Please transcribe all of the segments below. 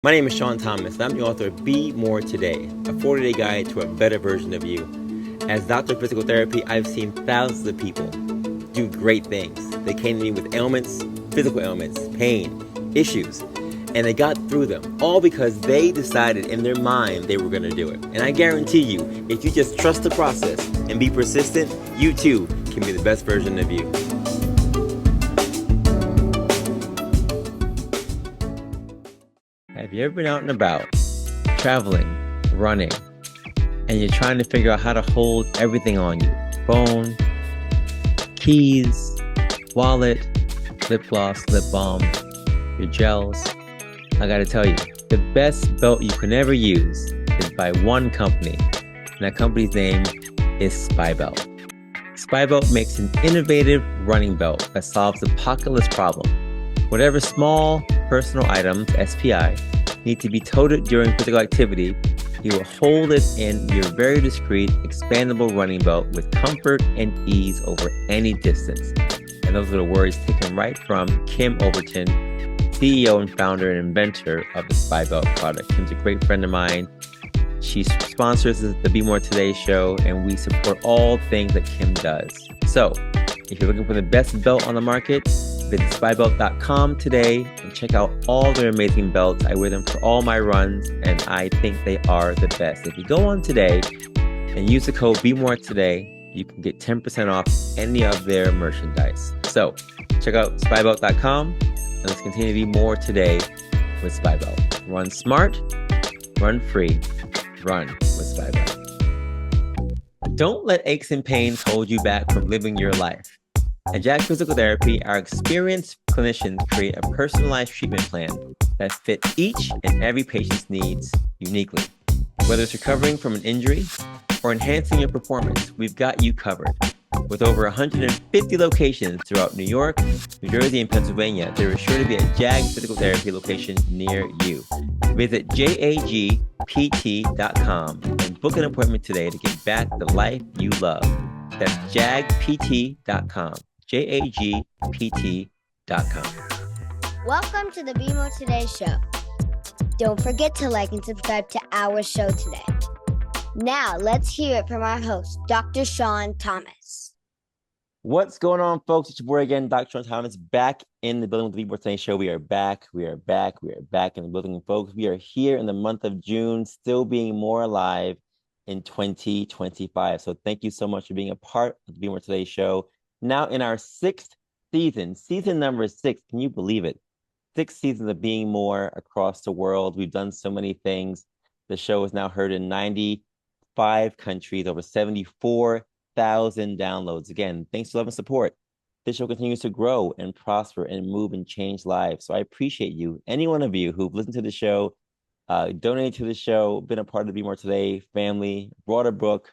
My name is Sean Thomas, and I'm the author of Be More Today, a 40-day guide to a better version of you. As Doctor of Physical Therapy, I've seen thousands of people do great things. They came to me with ailments, physical ailments, pain, issues, and they got through them, all because they decided in their mind they were going to do it. And I guarantee you, if you just trust the process and be persistent, you too can be the best version of you. Have you ever been out and about, traveling, running, and you're trying to figure out how to hold everything on you? Phone, keys, wallet, lip gloss, lip balm, your gels. I gotta tell you, the best belt you can ever use is by one company, and that company's name is Spy Belt. Spy Belt makes an innovative running belt that solves the pocket list problem. Whatever small personal items, SPI, need to be toted during physical activity, you will hold it in your very discreet, expandable running belt with comfort and ease over any distance. And those are the words taken right from Kim Overton, CEO and founder and inventor of the Spy Belt product. Kim's a great friend of mine. She sponsors the Be More Today show, and we support all things that Kim does. So, if you're looking for the best belt on the market, visit spybelt.com today and check out all their amazing belts. I wear them for all my runs, and I think they are the best. If you go on today and use the code BeMoreToday, you can get 10% off any of their merchandise. So, check out spybelt.com, and let's continue to be more today with Spy Belt. Run smart, run free, run with Spy Belt. Don't let aches and pains hold you back from living your life. At JAG Physical Therapy, our experienced clinicians create a personalized treatment plan that fits each and every patient's needs uniquely. Whether it's recovering from an injury or enhancing your performance, we've got you covered. With over 150 locations throughout New York, New Jersey, and Pennsylvania, there is sure to be a JAG Physical Therapy location near you. Visit jagpt.com and book an appointment today to get back the life you love. That's jagpt.com. jagpt.com. Welcome to the Be More Today show. Don't forget to like and subscribe to our show today. Now, let's hear it from our host, Dr. Sean Thomas. What's going on, folks? It's your boy again, Dr. Sean Thomas, back in the building with the Be More Today show. We are back in the building, folks. We are here in the month of June, still being more alive in 2025. So thank you so much for being a part of the Be More Today show. Now in our sixth season number 6. Can you believe it? 6 seasons of being more across the world. We've done so many things. The show is now heard in 95 countries, over 74,000 downloads. Again, thanks for love and support. This show continues to grow and prosper and move and change lives. So I appreciate you, any one of you who've listened to the show, donated to the show, been a part of the Be More Today family, brought a book,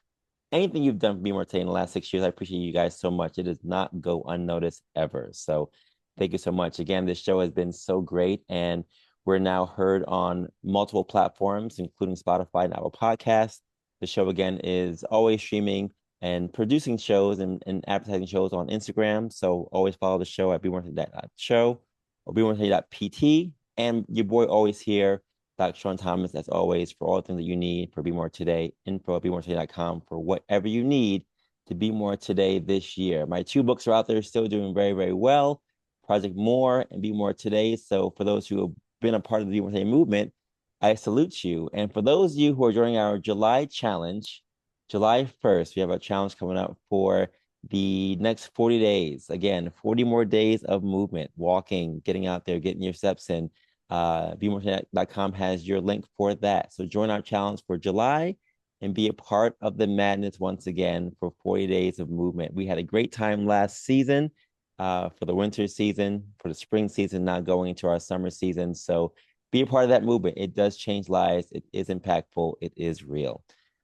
anything you've done for Be More Today in the last 6 years. I appreciate you guys so much. It does not go unnoticed ever. So thank you so much. Again, this show has been so great, and we're now heard on multiple platforms, including Spotify and Apple Podcasts. The show, again, is always streaming and producing shows and advertising shows on Instagram. So always follow the show at BeMoreToday.show or BeMoreToday.pt. And your boy always here, Dr. Sean Thomas, as always, for all the things that you need for Be More Today. Info at BeMoreToday.com for whatever you need to be more today this year. My 2 books are out there still doing very, very well. Project More and Be More Today. So for those who have been a part of the Be More Today movement, I salute you. And for those of you who are joining our July challenge, July 1st, we have a challenge coming up for the next 40 days. Again, 40 more days of movement, walking, getting out there, getting your steps in. BeMoreToday.com has your link for that. So join our challenge for July and be a part of the madness once again for 40 days of movement. We had a great time last season for the winter season, for the spring season, now going into our summer season. So be a part of that movement. It does change lives. It is impactful. It is real.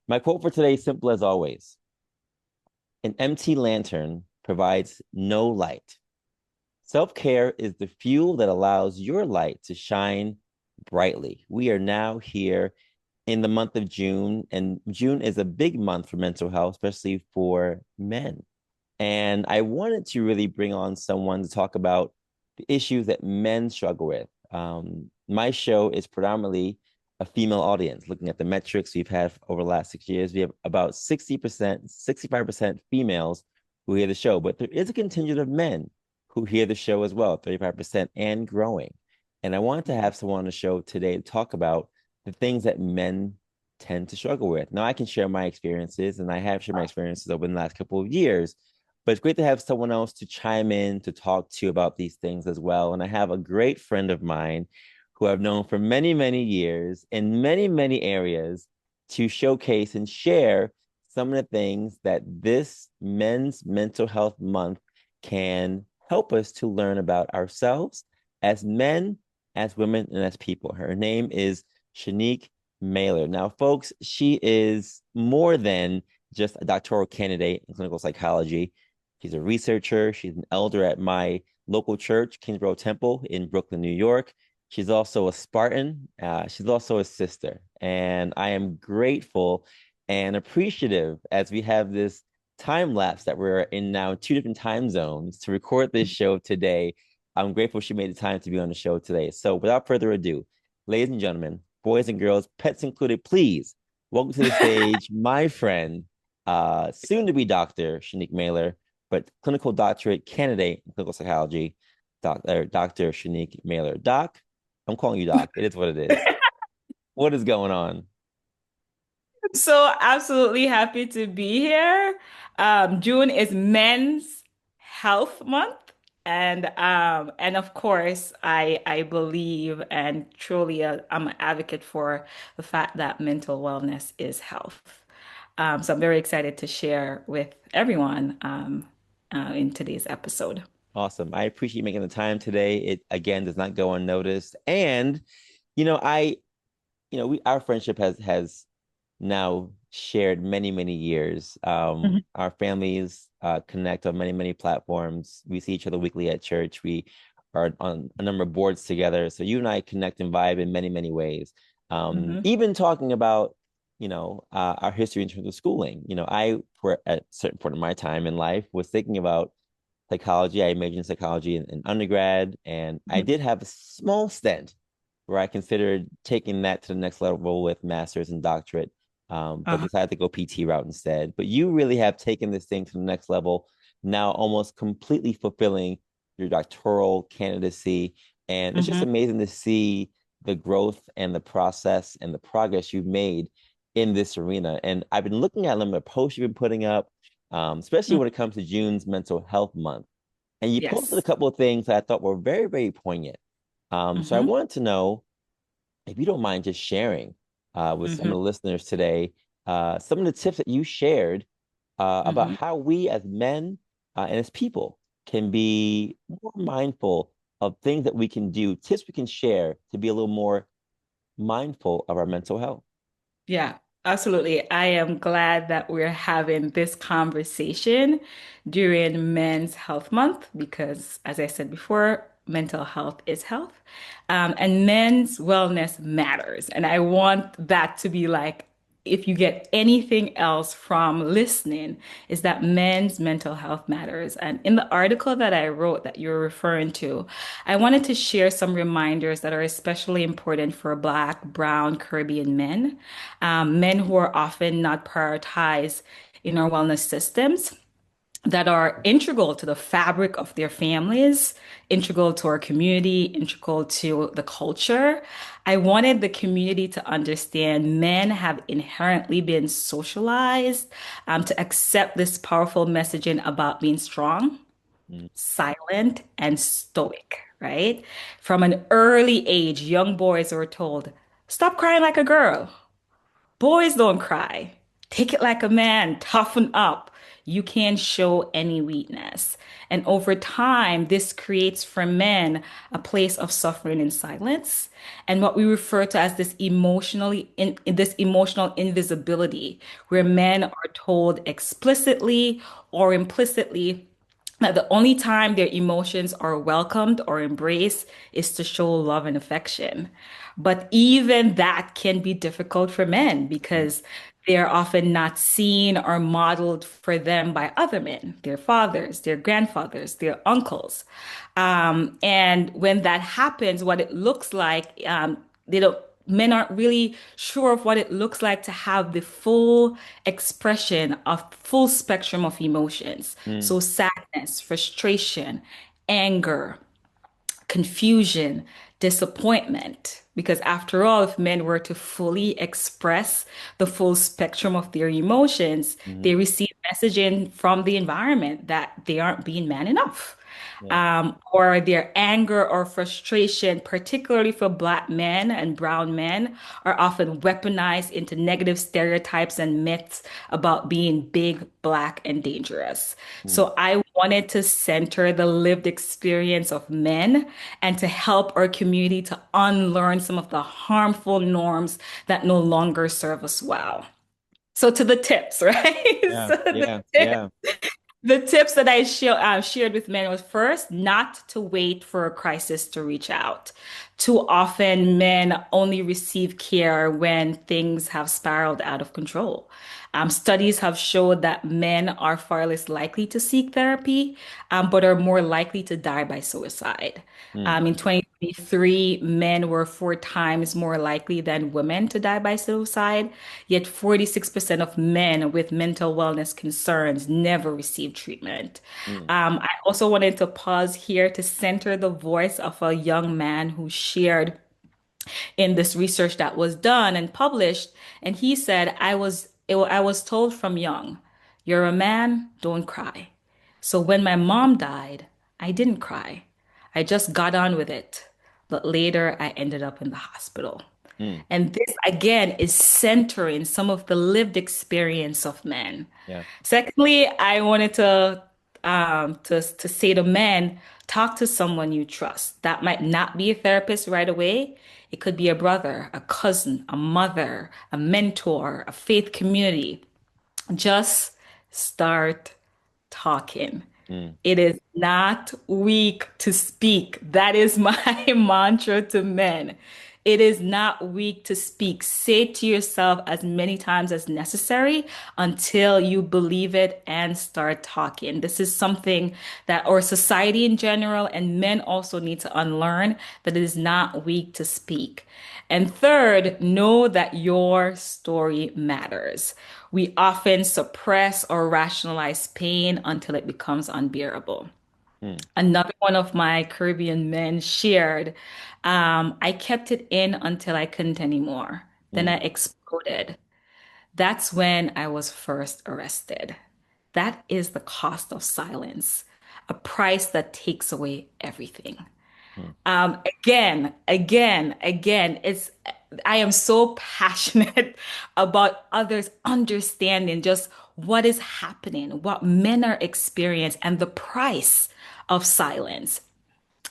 My quote for today is simple as always. An empty lantern provides no light. Self-care is the fuel that allows your light to shine brightly. We are now here in the month of June, and June is a big month for mental health, especially for men. And I wanted to really bring on someone to talk about the issues that men struggle with. My show is predominantly a female audience. Looking at the metrics we've had over the last 6 years, we have about 60%, 65% females who hear the show, but there is a contingent of men who hear the show as well, 35% and growing. And I wanted to have someone on the show today to talk about the things that men tend to struggle with. Now, I can share my experiences, and I have shared my experiences over the last couple of years, but it's great to have someone else to chime in to talk to about these things as well. And I have a great friend of mine who I've known for many, many years in many, many areas to showcase and share some of the things that this Men's Mental Health Month can help us to learn about ourselves as men, as women, and as people. Her name is Shanique Meyler. Now, folks, she is more than just a doctoral candidate in clinical psychology. She's a researcher. She's an elder at my local church, Kingsborough Temple in Brooklyn, New York. She's also a Spartan. She's also a sister. And I am grateful and appreciative as we have this time lapse that we're in now 2 different time zones to record this show today. I'm grateful she made the time to be on the show today. So without further ado, ladies and gentlemen, boys and girls, pets included, please welcome to the stage my friend, soon to be Dr. Shanique Meyler, but clinical doctorate candidate in clinical psychology, Dr. Shanique Meyler. Doc, I'm calling you Doc. It is what it is. What is going on? So absolutely happy to be here. June is Men's Health Month, and of course, I believe and truly I'm an advocate for the fact that mental wellness is health. So I'm very excited to share with everyone in today's episode. Awesome. I appreciate you making the time today. It again does not go unnoticed. And you know, I we our friendship has now shared many, many years. Mhm, Our families connect on many, many platforms. We see each other weekly at church. We are on a number of boards together. So you and I connect and vibe in many, many ways. mhm, Even talking about, our history in terms of schooling. I, for at a certain point in my time in life, was thinking about psychology. I majored in psychology in undergrad, and I mhm, did have a small stint where I considered taking that to the next level with master's and doctorate, but uh-huh, decided to go PT route instead. But you really have taken this thing to the next level, now almost completely fulfilling your doctoral candidacy. And it's just mhm, amazing to see the growth and the process and the progress you've made in this arena. And I've been looking at them, the posts you've been putting up, especially mhm. when it comes to June's Mental Health Month. And you posted a Yes. couple of things that I thought were very, very poignant. So I Mhm, wanted to know if you don't mind just sharing with some of mhm, the listeners today some of the tips that you shared about mhm. how we as men and as people can be more mindful of things that we can do, tips we can share to be a little more mindful of our mental health. Yeah, absolutely. I am glad that we're having this conversation during Men's Health Month because, as I said before, mental health is health. And men's wellness matters. And I want that to be like, if you get anything else from listening, is that men's mental health matters. And in the article that I wrote that you're referring to, I wanted to share some reminders that are especially important for Black, Brown, Caribbean men, men who are often not prioritized in our wellness systems that are integral to the fabric of their families, integral to our community, integral to the culture. I wanted the community to understand men have inherently been socialized to accept this powerful messaging about being strong, Mm, silent, and stoic, right? From an early age, young boys were told, stop crying like a girl. Boys don't cry. Take it like a man, toughen up. You can't show any weakness. And over time, this creates for men a place of suffering in silence and what we refer to as this emotional invisibility, where men are told explicitly or implicitly that the only time their emotions are welcomed or embraced is to show love and affection. But even that can be difficult for men Mm, because they're often not seen or modeled for them by other men, their fathers, their grandfathers, their uncles. And when that happens, what it looks like, they don't, men aren't really sure of what it looks like to have the full expression of full spectrum of emotions. mm, So sadness, frustration, anger, confusion, disappointment. Because after all, if men were to fully express the full spectrum of their emotions, mhm. they receive messaging from the environment that they aren't being man enough. Yeah. Or their anger or frustration, particularly for Black men and brown men, are often weaponized into negative stereotypes and myths about being big, Black, and dangerous. Mm, So I wanted to center the lived experience of men and to help our community to unlearn some of the harmful norms that no longer serve us well. So to the tips, right? yeah, So yeah, yeah. the tips that shared with men was first, not to wait for a crisis to reach out. Too often, men only receive care when things have spiraled out of control. Studies have showed that men are far less likely to seek therapy, but are more likely to die by suicide. Mm, In 2023, men were 4 times more likely than women to die by suicide, yet 46% of men with mental wellness concerns never received treatment. mm, I also wanted to pause here to center the voice of a young man who shared in this research that was done and published. And he said, I was told from young, you're a man, don't cry. So when my mom died, I didn't cry. I just got on with it. But later I ended up in the hospital. mm. And this again is centering some of the lived experience of men. Yeah. Secondly, I wanted to say to men, talk to someone you trust. That might not be a therapist right away. It could be a brother, a cousin, a mother, a mentor, a faith community. Just start talking. Mm, It is not weak to speak. That is my mantra to men. It is not weak to speak. Say it to yourself as many times as necessary until you believe it and start talking. This is something that our society in general and men also need to unlearn that it is not weak to speak. And third, know that your story matters. We often suppress or rationalize pain until it becomes unbearable. mm, Another one of my Caribbean men shared, I kept it in until I couldn't anymore. Then mm, I exploded. That's when I was first arrested. That is the cost of silence, a price that takes away everything. mm, Again, I am so passionate about others understanding just what is happening, what men are experiencing, and the price of silence.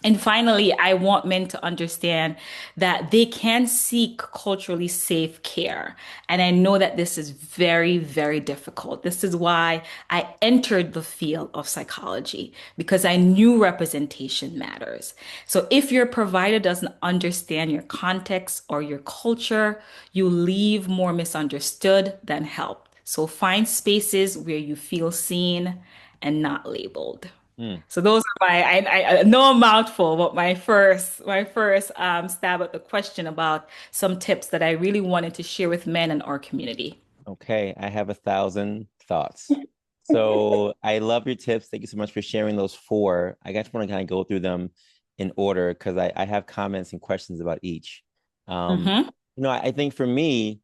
And finally, I want men to understand that they can seek culturally safe care. And I know that this is very, very difficult. This is why I entered the field of psychology because I knew representation matters. So if your provider doesn't understand your context or your culture, you leave more misunderstood than helped. So find spaces where you feel seen and not labeled. mm. So those are I know a mouthful, but my first stab at the question about some tips that I really wanted to share with men in our community. Okay, I have 1,000 thoughts. So I love your tips. Thank you so much for sharing those four. I just want to kind of go through them in order because I have comments and questions about each. Um, Mm-hmm. I think for me,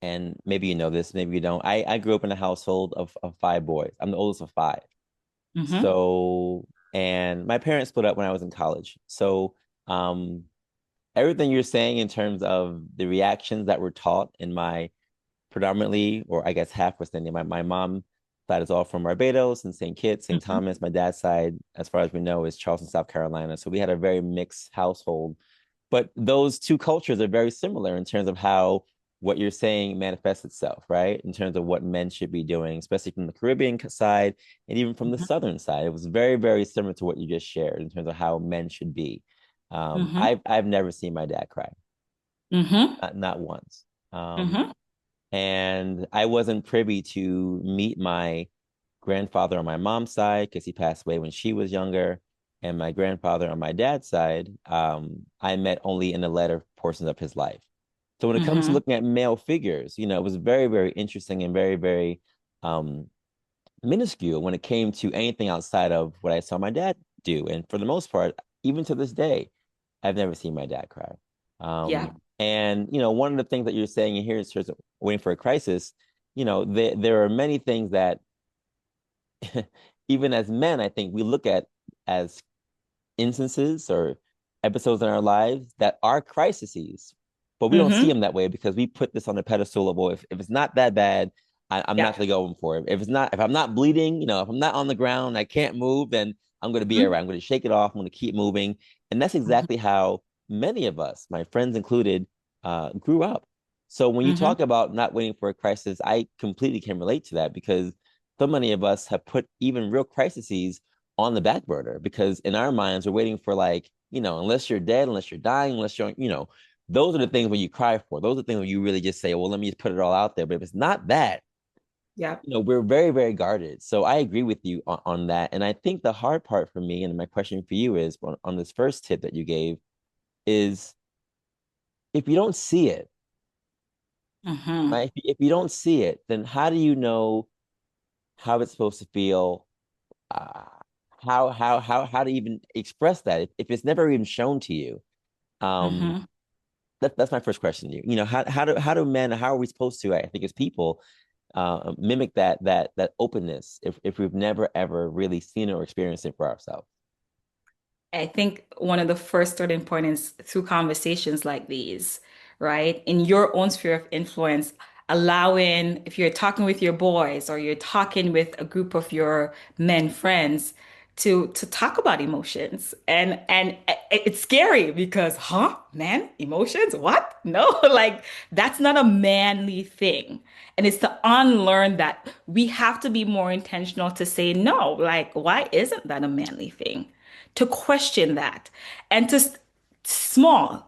and maybe you know this, maybe you don't. I grew up in a household of five boys. I'm the oldest of five. Mm-hmm. So, and my parents split up when I was in college. So, um, everything you're saying in terms of the reactions that were taught in my predominantly, or I guess half percent, my mom side is all from Barbados and St. Kitts, St. Mm-hmm. Thomas. My dad's side, as far as we know, is Charleston, South Carolina. So we had a very mixed household. But those two cultures are very similar in terms of how what you're saying manifests itself, right? In terms of what men should be doing, especially from the Caribbean side and even from the Mhm. Southern side. It was very, very similar to what you just shared in terms of how men should be. Mhm. I've never seen my dad cry, Mhm. not once. Um, Mhm. and I wasn't privy to meet my grandfather on my mom's side because he passed away when she was younger. And my grandfather on my dad's side, I met only in the latter portions of his life. So when it comes to Mhm. looking at male figures, it was very, very interesting and very, very um, minuscule when it came to anything outside of what I saw my dad do. And for the most part, even to this day, I've never seen my dad cry. Yeah. And one of the things that you're saying in here is sort of waiting for a crisis. There are many things that even as men, I think we look at as instances or episodes in our lives that are crises, but we don't see Mhm. them that way because we put this on a pedestal of, well, if it's not that bad, I'm not Yeah. going to go for it. If I'm not bleeding, if I'm not on the ground, I can't move, then I'm going to be all Mhm. right. I'm going to shake it off. I'm going to keep moving. And that's Mhm. exactly how many of us, my friends included, grew up. So when you Mhm. talk about not waiting for a crisis, I completely can relate to that because so many of us have put even real crises on the back burner because in our minds we're waiting for, like, unless you're dead, unless you're dying, unless you're, those are the things when you cry for. Those are the things when you really just say, well, let me just put it all out there. But if it's not that, Yeah. we're very, very guarded. So I agree with you on that. And I think the hard part for me, and my question for you is on this first tip that you gave, is if you don't see it, Mhm. right? If you don't see it, then how do you know how it's supposed to feel? Uh, how to even express that if it's never even shown to you? Um, Mhm. that's my first question to you. How do men, how are we supposed to, I think, as people, mimic that openness if we've never ever really seen it or experienced it for ourselves? I think one of the first starting points is through conversations like these, right? In your own sphere of influence, allowing, if you're talking with your boys or you're talking with a group of your men friends, to talk about emotions. And it's scary because, huh, man, emotions? What? No, like that's not a manly thing. And it's to unlearn that we have to be more intentional to say no. Like, why isn't that a manly thing? To question that and to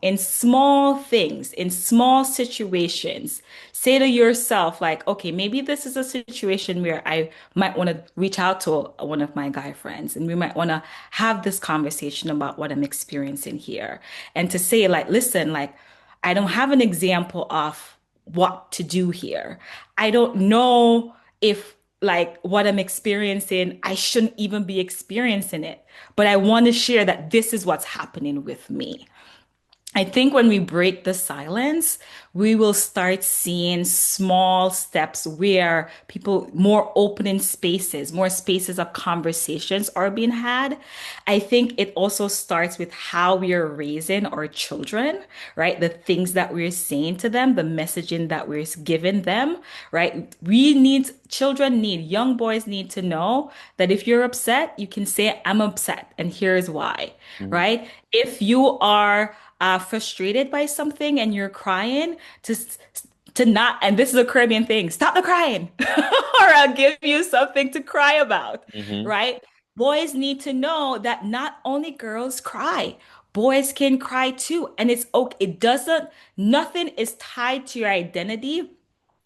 in small things, in small situations, say to yourself, like, okay, maybe this is a situation where I might want to reach out to one of my guy friends and we might want to have this conversation about what I'm experiencing here. And to say, like, listen, like, I don't have an example of what to do here. I don't know if like what I'm experiencing, I shouldn't even be experiencing it. But I want to share that this is what's happening with me. I think when we break the silence, we will start seeing small steps where people more opening spaces, more spaces of conversations are being had. I think it also starts with how we are raising our children, right? The things that we're saying to them, the messaging that we're giving them, right? Children need, young boys need to know that if you're upset, you can say, I'm upset, and here's why, Mm-hmm. right? If you are frustrated by something and you're crying, to not, and this is a Caribbean thing, stop the crying, or I'll give you something to cry about, Mm-hmm. right? Boys need to know that not only girls cry, boys can cry too. And it's okay. Nothing is tied to your identity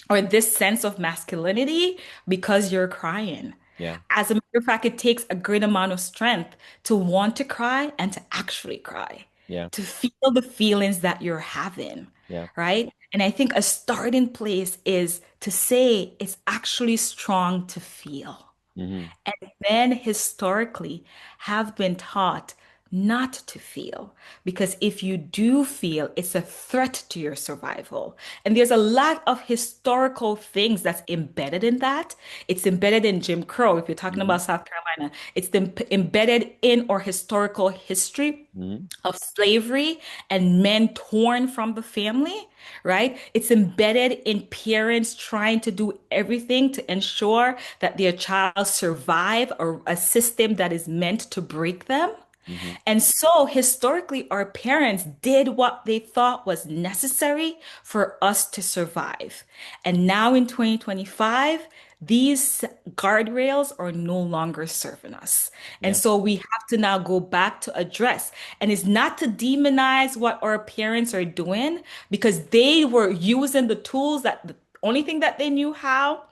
or this sense of masculinity because you're crying. Yeah. As a matter of fact, it takes a great amount of strength to want to cry and to actually cry, Yeah. to feel the feelings that you're having, Yeah. right? And I think a starting place is to say it's actually strong to feel. Mm-hmm. And men historically have been taught not to feel because if you do feel, it's a threat to your survival. And there's a lot of historical things that's embedded in that. It's embedded in Jim Crow. If you're talking Mm-hmm. about South Carolina, it's embedded in our historical history Mm-hmm. of slavery and men torn from the family, right? It's embedded in parents trying to do everything to ensure that their child survive a system that is meant to break them. Mm-hmm. And so historically, our parents did what they thought was necessary for us to survive. And now in 2025, these guardrails are no longer serving us. And Yeah. so we have to now go back to address. And it's not to demonize what our parents are doing because they were using the tools that the only thing that they knew how.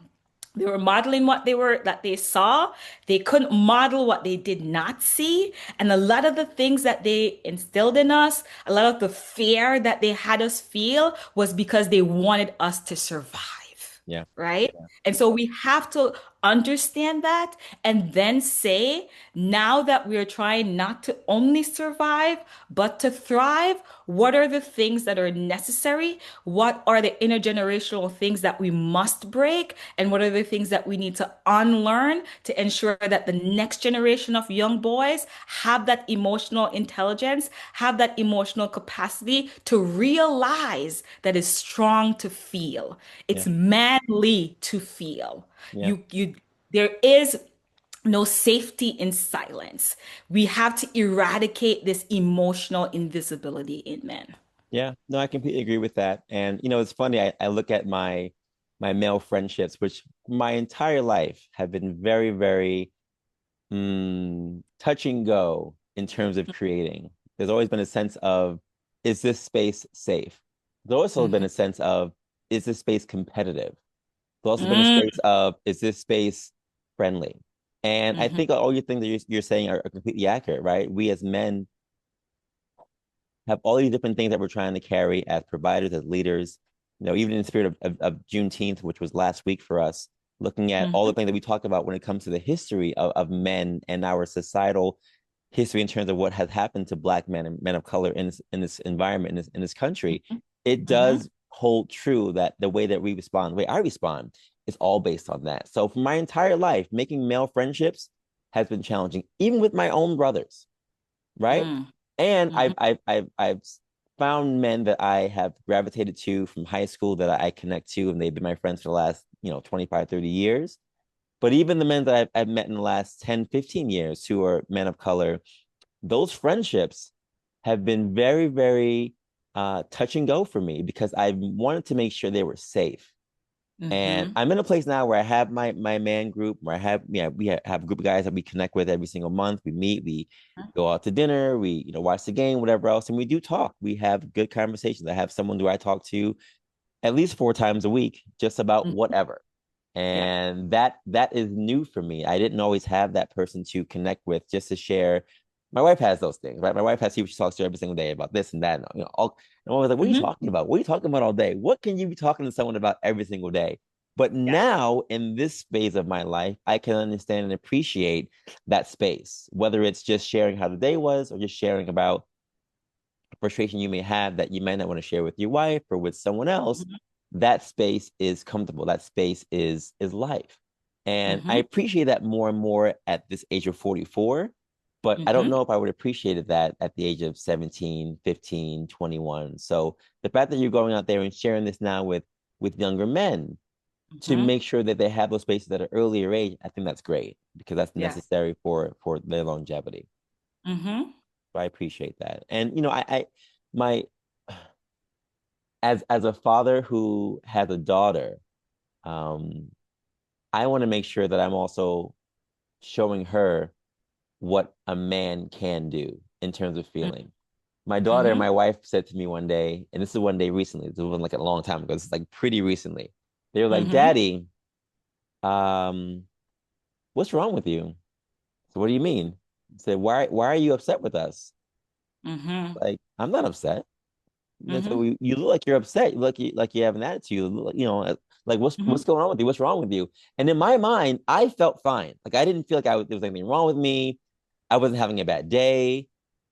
They were modeling what that they saw. They couldn't model what they did not see. And a lot of the things that they instilled in us, a lot of the fear that they had us feel was because they wanted us to survive, Yeah. right? Yeah. And so we have to understand that and then say, now that we're trying not to only survive, but to thrive, what are the things that are necessary? What are the intergenerational things that we must break? And what are the things that we need to unlearn to ensure that the next generation of young boys have that emotional intelligence, have that emotional capacity to realize that it's strong to feel. Yeah. It's manly to feel. Yeah. There is no safety in silence. We have to eradicate this emotional invisibility in men. Yeah. No, I completely agree with that. And it's funny. I look at my male friendships, which my entire life have been very, very touch and go in terms of creating. There's always been a sense of, is this space safe? There's also been Mhm. a sense of, is this space competitive? There's also been a Mm, space of, is this space friendly? And I mhm, think all your things that you're saying are completely accurate, right? We as men have all these different things that we're trying to carry as providers, as leaders. Even in the spirit of Juneteenth, which was last week for us, looking at all the mhm, things that we talk about when it comes to the history of men and our societal history in terms of what has happened to Black men and men of color in this environment, in this country. mhm, It mhm. does hold true that the way that we respond, the way I respond, is all based on that. So for my entire life, making male friendships has been challenging, even with my own brothers, right? Mm, And I've mhm, I've I've I've found men that I have gravitated to from high school that I connect to, and they've been my friends for the last 25, 30 years. But even the men that I've met in the last 10, 15 years who are men of color, those friendships have been very, very touch and go for me because I wanted to make sure they were safe. And mhm, I'm in a place now where I have my man group, where I have we have a group of guys that we connect with every single month. We meet, we go out to dinner, we watch the game, whatever else, and we do talk. We have good conversations. I have someone who I talk to at least 4 times a week, just about mhm. whatever. Yeah. And that is new for me. I didn't always have that person to connect with, just to share. My wife has those things, right? My wife has people she talks to every single day about this and that. And, all, and I was like, what are you Mhm. talking about? What are you talking about all day? What can you be talking to someone about every single day? But Yeah. now in this phase of my life, I can understand and appreciate that space, whether it's just sharing how the day was or just sharing about frustration you may have that you might not want to share with your wife or with someone else. Mhm, That space is comfortable. That space is life. And I mhm, appreciate that more and more at this age of 44, but I don't mhm, know if I would appreciate that at the age of 17, 15, 21. So the fact that you're going out there and sharing this now with younger men to mhm. make sure that they have those spaces at an earlier age, I think that's great because that's Yes. necessary for their longevity. Mhm, So I appreciate that. And my as a father who has a daughter, um, I want to make sure that I'm also showing her what a man can do in terms of feeling. My daughter, mhm, my wife said to me one day, and this is one day recently, this wasn't like a long time ago, this is like pretty recently. They were like, mhm, Daddy, um, what's wrong with you? So what do you mean? I said, why are you upset with us? mhm, Like, I'm not upset. And so mhm, you look like you're upset. You look like you have an attitude. You look like what's mhm. going on with you? What's wrong with you? And in my mind, I felt fine. Like I didn't feel like there was anything wrong with me. I wasn't having a bad day.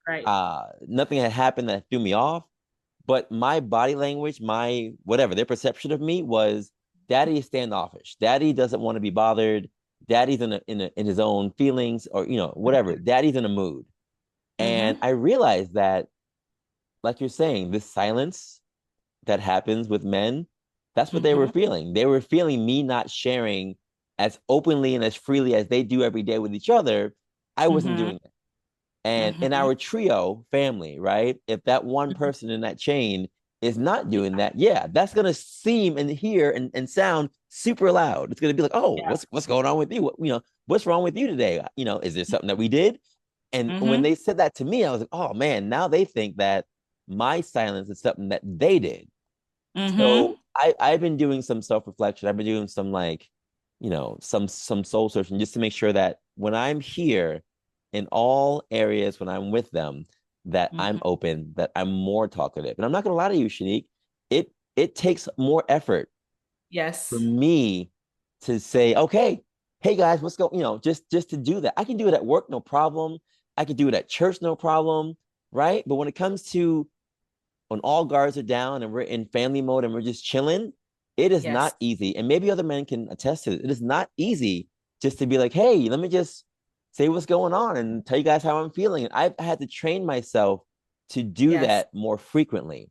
Right. Nothing had happened that threw me off. But my body language, my whatever, their perception of me was, Daddy is standoffish. Daddy doesn't want to be bothered. Daddy's in his own feelings, or whatever. Daddy's in a mood. And Mhm, I realized that, like you're saying, this silence that happens with men, that's what they were mhm, feeling. They were feeling me not sharing as openly and as freely as they do every day with each other. I wasn't mhm, doing it. And in Hmm. our trio family, right? If that one person in that chain is not doing that, yeah, that's gonna seem and hear and sound super loud. It's gonna be like, oh, Yeah. what's going on with you? What's wrong with you today? Is there something that we did? And when Hmm. they said that to me, I was like, oh man, now they think that my silence is something that they did. So Hmm. I've been doing some self-reflection. I've been doing some like, some soul searching just to make sure that when I'm here in all areas, when I'm with them, that I'm Hmm. open, that I'm more talkative. And I'm not gonna lie to you, Shanique, it takes more effort for Yes. me to say, okay, hey guys, what's going, just to do that. I can do it at work, no problem. I can do it at church, no problem, right? But when it comes to when all guards are down and we're in family mode and we're just chilling, it is Yes. not easy. And maybe other men can attest to it. It is not easy just to be like, hey, let me just say what's going on and tell you guys how I'm feeling. And I've had to train myself to do Yes. that more frequently.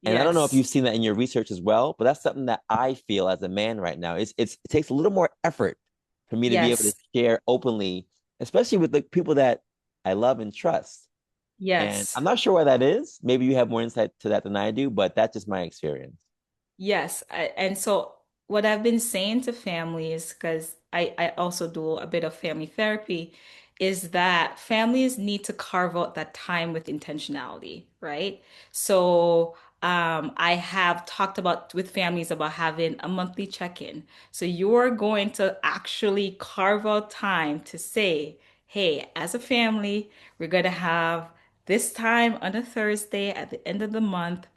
And I don't know if Yes. you've seen that in your research as well, but that's something that I feel as a man right now. It takes a little more effort for me to be able to Yes. share openly, especially with the people that I love and trust. And Yes. I'm not sure why that is. Maybe you have more insight to that than I do, but that's just my experience. Yes. And so what I've been saying to families, because I also do a bit of family therapy, is that families need to carve out that time with intentionality, right? So I have talked about with families about having a monthly check-in. So you're going to actually carve out time to say, hey, as a family, we're going to have this time on a Thursday at the end of the month.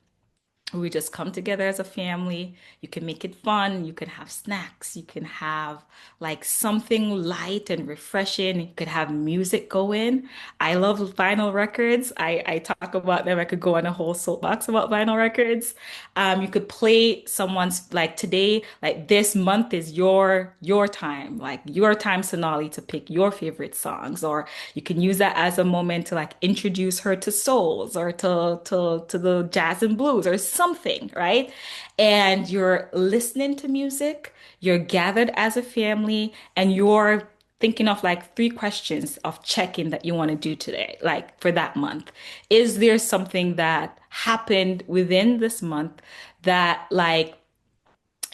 We just come together as a family. You can make it fun. You can have snacks. You can have like something light and refreshing. You could have music going. I love vinyl records. I talk about them. I could go on a whole soapbox about vinyl records. You could play someone's like today, like this month is your time, like your time, Sonali, to pick your favorite songs, or you can use that as a moment to like introduce her to souls or to the jazz and blues or something, right? And you're listening to music, you're gathered as a family, and you're thinking of like three questions of check-in that you want to do today, like for that month. Is there something that happened within this month that like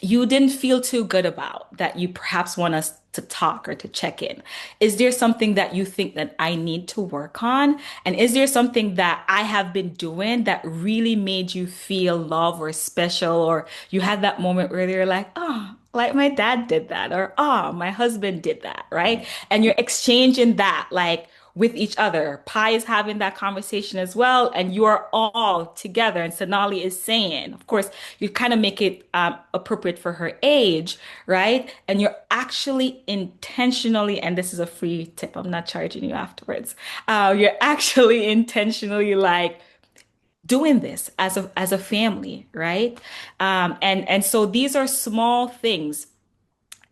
you didn't feel too good about that you perhaps want us to talk or to check in? Is there something that you think that I need to work on? And is there something that I have been doing that really made you feel love or special? Or you had that moment where you're like, oh, like my dad did that, or oh, my husband did that, right? Mhm. And you're exchanging that, like, with each other. Pi is having that conversation as well, and you are all together. And Sonali is saying, of course, you kind of make it appropriate for her age, right? And you're actually intentionally, and this is a free tip, I'm not charging you afterwards. You're actually intentionally like doing this as a family, right? And so these are small things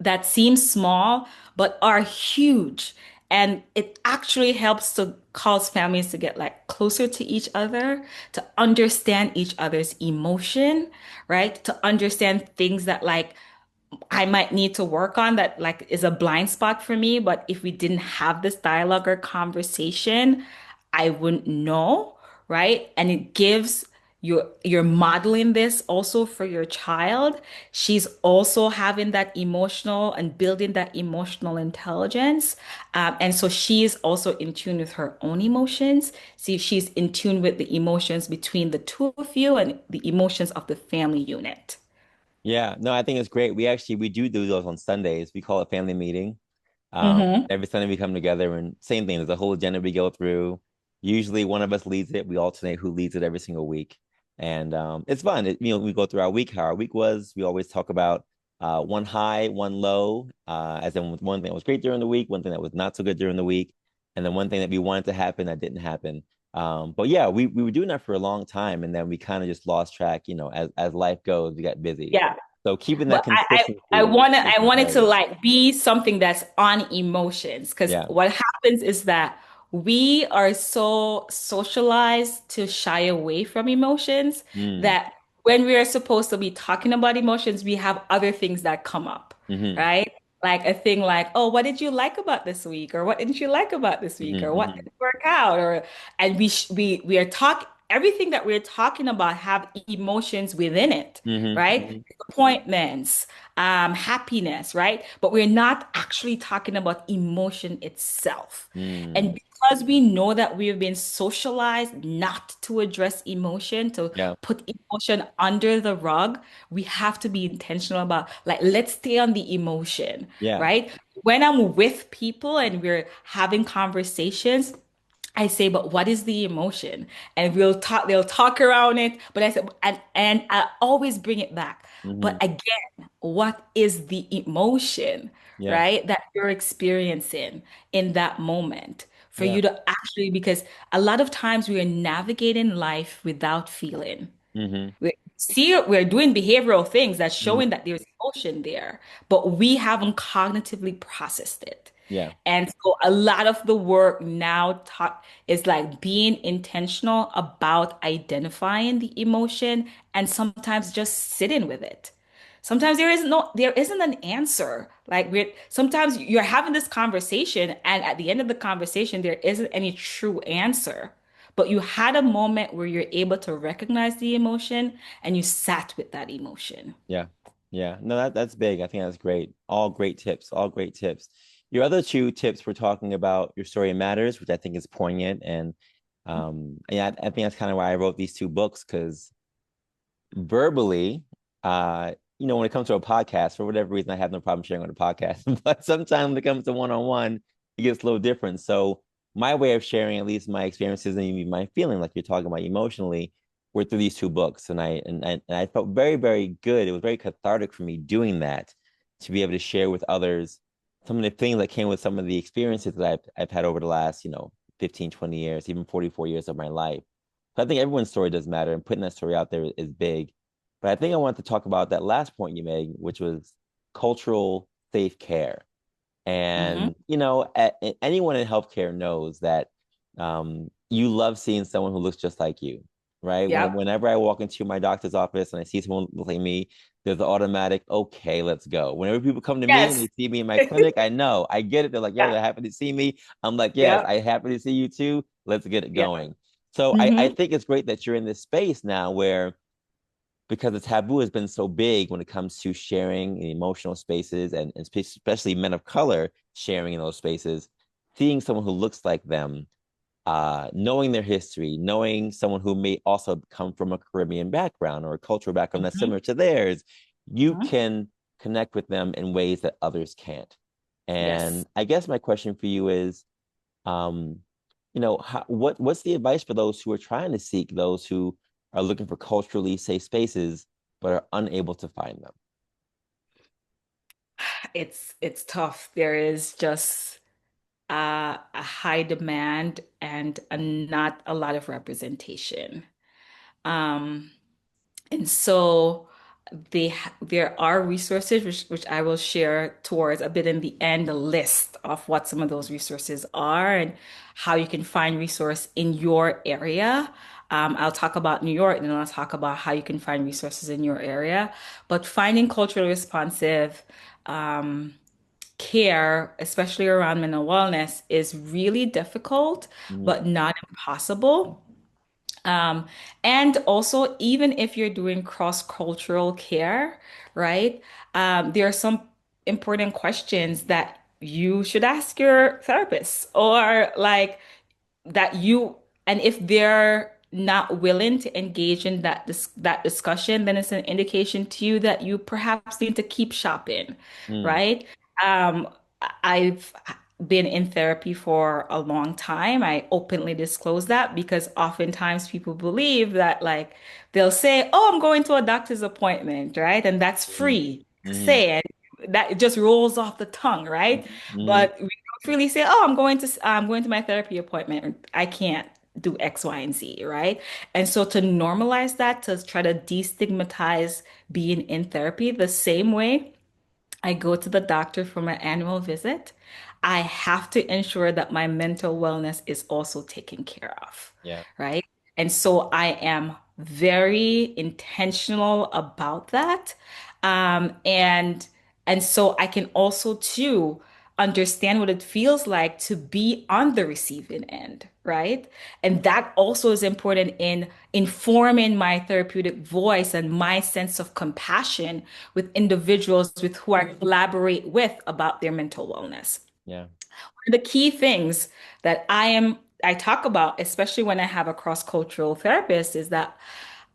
that seem small but are huge. And it actually helps to cause families to get like closer to each other, to understand each other's emotion, right? To understand things that like I might need to work on that like is a blind spot for me. But if we didn't have this dialogue or conversation, I wouldn't know, right? And it gives you're modeling this also for your child. She's also having that emotional and building that emotional intelligence. And so she's also in tune with her own emotions. See, she's in tune with the emotions between the two of you and the emotions of the family unit. Yeah, no, I think it's great. We do those on Sundays. We call it family meeting. Hmm. Every Sunday we come together and same thing. There's a whole agenda we go through. Usually one of us leads it. We alternate who leads it every single week, and it's fun. We go through our week, how our week was. We always talk about one high, one low, as in one thing that was great during the week, one thing that was not so good during the week, and then one thing that we wanted to happen that didn't happen. But yeah, we were doing that for a long time, and then we kind of just lost track. As life goes, we got busy. Yeah. So keeping that But I consistency wanna is I wanted to imperative. like be something that's on emotions because Yeah. what happens is that we are so socialized to shy away from emotions Mm. that when we are supposed to be talking about emotions, we have other things that come up, Hmm. right? like a thing like, oh, what did you like about this week? Or what didn't you like about this week? Or what Hmm. didn't work out? Or and we are everything that we're talking about have emotions within it, Hmm. right? Hmm. Disappointments, happiness, right? But we're not actually talking about emotion itself. And Mm. because we know that we've been socialized not to address emotion, to Yeah. put emotion under the rug, we have to be intentional about like, let's stay on the emotion, Yeah. right? When I'm with people and we're having conversations, I say, but what is the emotion? And they'll talk around it. But I said, and I always bring it back. But Hmm. again, what is the emotion, Yeah. right, that you're experiencing in that moment for Yeah. you to actually, because a lot of times we are navigating life without feeling. Hmm. We're doing behavioral things that's showing Hmm. that there's emotion there, but we haven't cognitively processed it. Yeah. And so a lot of the work now talk is like being intentional about identifying the emotion and sometimes just sitting with it. Sometimes there isn't an answer. Like we're sometimes you're having this conversation and at the end of the conversation there isn't any true answer. But you had a moment where you're able to recognize the emotion and you sat with that emotion. Yeah. Yeah. No, that's big. I think that's great. All great tips. All great tips. Your other two tips were talking about your story matters, which I think is poignant. And yeah, I think that's kind of why I wrote these two books, because verbally, when it comes to a podcast, for whatever reason, I have no problem sharing on a podcast. But sometimes when it comes to one-on-one, it gets a little different. So my way of sharing at least my experiences and even my feeling, like you're talking about emotionally, were through these two books. And I felt very, very good. It was very cathartic for me doing that, to be able to share with others some of the things that came with some of the experiences that I've had over the last, 15, 20 years, even 44 years of my life. So I think everyone's story does matter, and putting that story out there is big. But I think I wanted to talk about that last point you made, which was cultural safe care. Hmm. And, anyone in healthcare knows that you love seeing someone who looks just like you, right? Yep. Whenever I walk into my doctor's office and I see someone look like me, there's the automatic, okay, let's go. Whenever people come to me and Yes. they see me in my clinic, I know, I get it. They're like, yo, Yeah. they're happy to see me. I'm like, yes, Yep. I happy to see you too. Let's get it Yep. going. So I Hmm. think it's great that you're in this space now where, because the taboo has been so big when it comes to sharing in emotional spaces, and especially men of color sharing in those spaces, seeing someone who looks like them, knowing their history, knowing someone who may also come from a Caribbean background or a cultural background that's Hmm. similar to theirs, you Hmm. can connect with them in ways that others can't. Yes. And I guess my question for you is, um, what's the advice for those who are trying to seek those who are looking for culturally safe spaces but are unable to find them? It's tough. There is just a high demand and not a lot of representation. Um, And so there are resources which I will share towards a bit in the end, a list of what some of those resources are and how you can find resource in your area. I'll talk about New York and then I'll talk about how you can find resources in your area. But finding culturally responsive care, especially around mental wellness, is really difficult, Mhm. but not impossible. Um, and also, even if you're doing cross-cultural care, right? There are some important questions that you should ask your therapist, or like that you, and if they're not willing to engage in that discussion, then it's an indication to you that you perhaps need to keep shopping, Mm. right? Um, I've been in therapy for a long time. I openly disclose that because oftentimes people believe that like they'll say, "Oh, I'm going to a doctor's appointment," right? And that's Mhm. free to Mhm. say, and that it just rolls off the tongue, right? Mhm. But really say, "Oh, I'm going to my therapy appointment. I can't do X, Y, and Z," right? And so to normalize that, to try to destigmatize being in therapy the same way I go to the doctor for my annual visit, I have to ensure that my mental wellness is also taken care of, Yeah. right? And so I am very intentional about that. And And so I can also too understand what it feels like to be on the receiving end, right? And that also is important in informing my therapeutic voice and my sense of compassion with individuals with who I collaborate with about their mental wellness. Yeah. The key things that I talk about, especially when I have a cross-cultural therapist, is that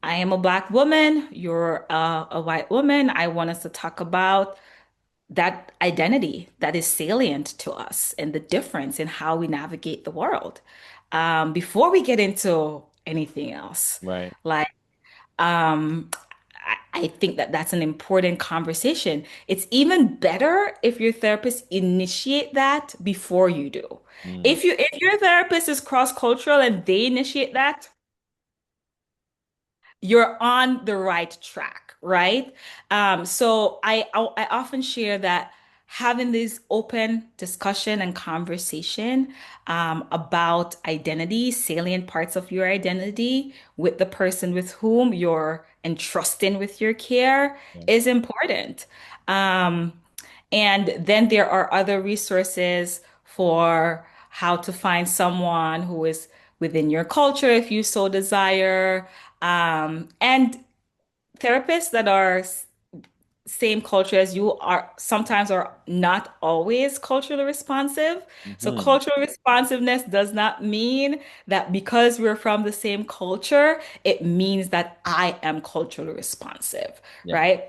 I am a Black woman, you're a white woman. I want us to talk about that identity that is salient to us and the difference in how we navigate the world. Before we get into anything else, Right. like um, I think that that's an important conversation. It's even better if your therapist initiate that before you do. Mm. If your therapist is cross-cultural and they initiate that, you're on the right track, right? So I often share that having this open discussion and conversation about identity, salient parts of your identity with the person with whom you're entrusting with your care Yeah. is important. Um, and then there are other resources for how to find someone who is within your culture if you so desire. And therapists that are same culture as you are sometimes are not always culturally responsive. So Hmm. cultural responsiveness does not mean that because we're from the same culture, it means that I am culturally responsive, Yeah. right?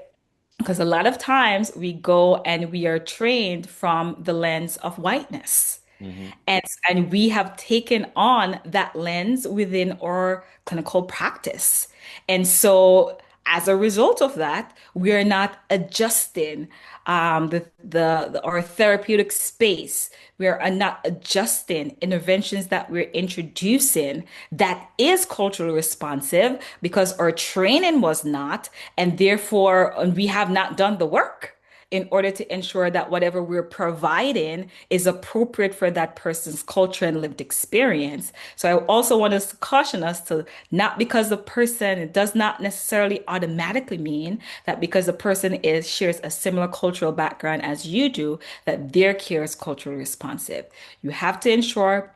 Because a lot of times we go and we are trained from the lens of whiteness. Hmm. And, and we have taken on that lens within our clinical practice. And so, as a result of that, we are not adjusting our therapeutic space. We are not adjusting interventions that we're introducing that is culturally responsive because our training was not, and therefore we have not done the work in order to ensure that whatever we're providing is appropriate for that person's culture and lived experience. So I also want us to caution us to not because the person, it does not necessarily automatically mean that because the person is shares a similar cultural background as you do, that their care is culturally responsive. You have to ensure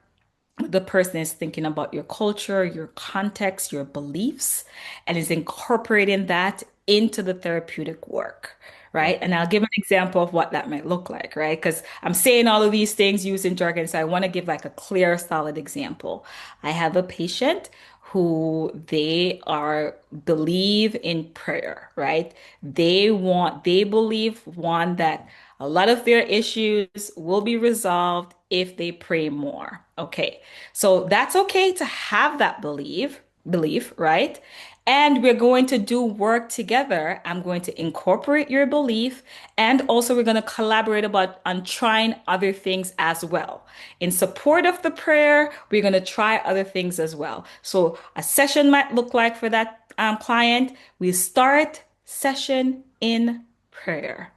the person is thinking about your culture, your context, your beliefs, and is incorporating that into the therapeutic work, Yeah. right? And I'll give an example of what that might look like, right? Because I'm saying all of these things using jargon, so I want to give like a clear, solid example. I have a patient who they are believe in prayer, right? They believe one that a lot of their issues will be resolved if they pray more. Okay. So that's okay to have that belief, right? And we're going to do work together. I'm going to incorporate your belief, and also we're going to collaborate about on trying other things as well. In support of the prayer, we're going to try other things as well. So a session might look like for that client, we start session in prayer.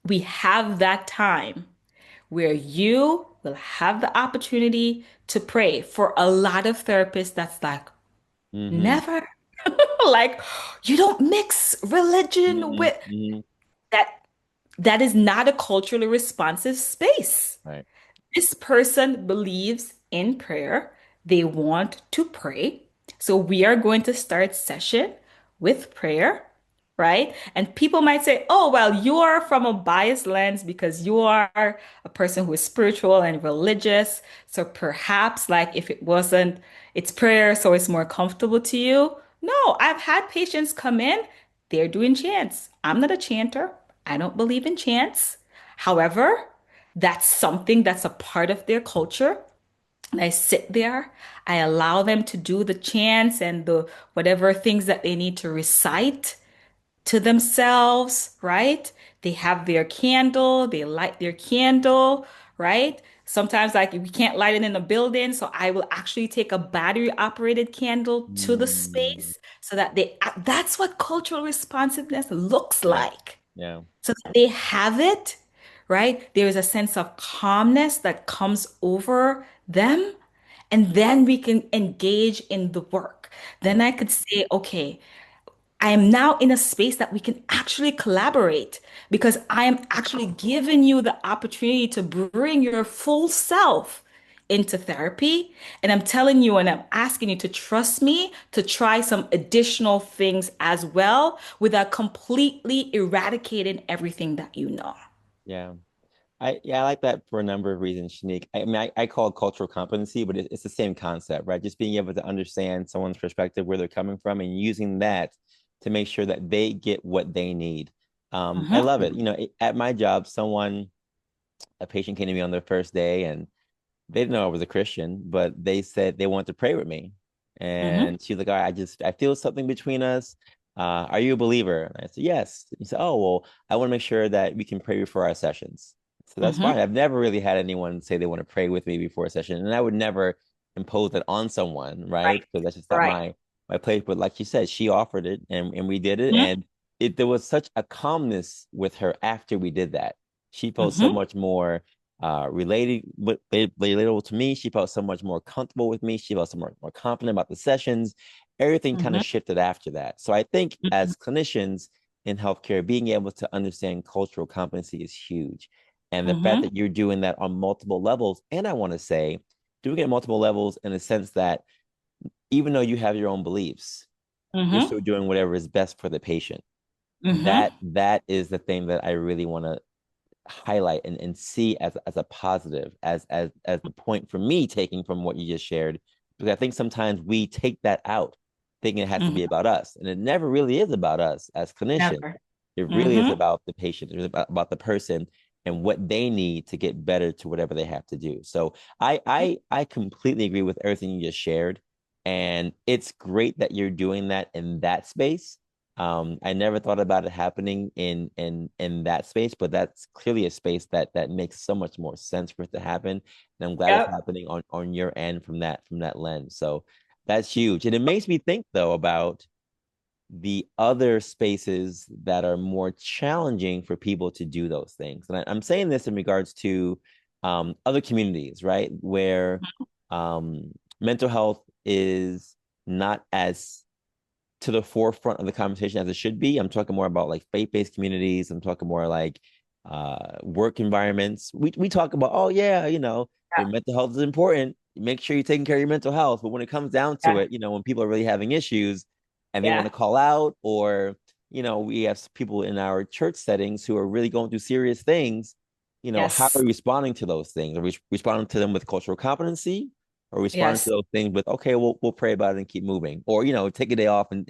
We have that time where you will have the opportunity to pray. For a lot of therapists, that's like, Hmm. never. Like, you don't mix religion Hmm. with Hmm. that. That is not a culturally responsive space. Right. This person believes in prayer. They want to pray. So we are going to start session with prayer, right? And people might say, "Oh, well, you are from a biased lens because you are a person who is spiritual and religious. So perhaps like if it wasn't, it's prayer, so it's more comfortable to you." No, I've had patients come in, they're doing chants. I'm not a chanter. I don't believe in chants. However, that's something that's a part of their culture. And I sit there, I allow them to do the chants and the whatever things that they need to recite to themselves, right? They have their candle, they light their candle, right? Sometimes, like, we can't light it in a building, so I will actually take a battery operated candle to the Mm. space so that that's what cultural responsiveness looks Yeah. like. Yeah. So that they have it, right? There is a sense of calmness that comes over them. And then we can engage in the work. Yeah. Then I could say, okay, I am now in a space that we can actually collaborate because I am actually giving you the opportunity to bring your full self into therapy. And I'm telling you and I'm asking you to trust me to try some additional things as well without completely eradicating everything that you know. Yeah. I like that for a number of reasons, Shanique. I mean, I call it cultural competency, but it's the same concept, right? Just being able to understand someone's perspective, where they're coming from, and using that to make sure that they get what they need. I Hmm. love it. At my job, a patient came to me on their first day, and they didn't know I was a Christian, but they said they wanted to pray with me. Hmm. And she was like, all right, I feel something between us. Are you a believer? And I said, yes. He said, oh, well, I want to make sure that we can pray before our sessions. So that's fine. Hmm. I've never really had anyone say they want to pray with me before a session. And I would never impose that on someone, right? Right. Because that's just not Right. my place. But like you said, she offered it and we did it. Hmm. And there was such a calmness with her after we did that. She felt so Hmm. much more relatable to me. She felt so much more comfortable with me. She felt so more confident about the sessions. Everything kind of Hmm. shifted after that. So I think as clinicians in healthcare, being able to understand cultural competency is huge. And the fact Hmm. that you're doing that on multiple levels, and I want to say, doing it at multiple levels in the sense that even though you have your own beliefs, you're Hmm. still doing whatever is best for the patient. Hmm. That is the thing that I really want to highlight and see as a positive, as the point for me taking from what you just shared. Because I think sometimes we take that out, thinking it has to Hmm. be about us. And it never really is about us as clinicians. Never. It really is Hmm. about the patient, it's about the person and what they need to get better to whatever they have to do. So I completely agree with everything you just shared. And it's great that you're doing that in that space. I never thought about it happening in that space, but that's clearly a space that makes so much more sense for it to happen. And I'm glad it's Yep. happening on your end from that lens. So that's huge. And it makes me think though about the other spaces that are more challenging for people to do those things. And I'm saying this in regards to other communities, right? Where mental health is not as to the forefront of the conversation as it should be. I'm talking more about like faith-based communities. I'm talking more like work environments. We talk about, oh yeah, your Yeah. mental health is important. Make sure you're taking care of your mental health. But when it comes down to Yeah. it, when people are really having issues and they want Yeah. to call out, or we have people in our church settings who are really going through serious things. How are Yes. we responding to those things? Are we responding to them with cultural competency? Or responding to Yes. those things with, okay, we'll pray about it and keep moving, or take a day off and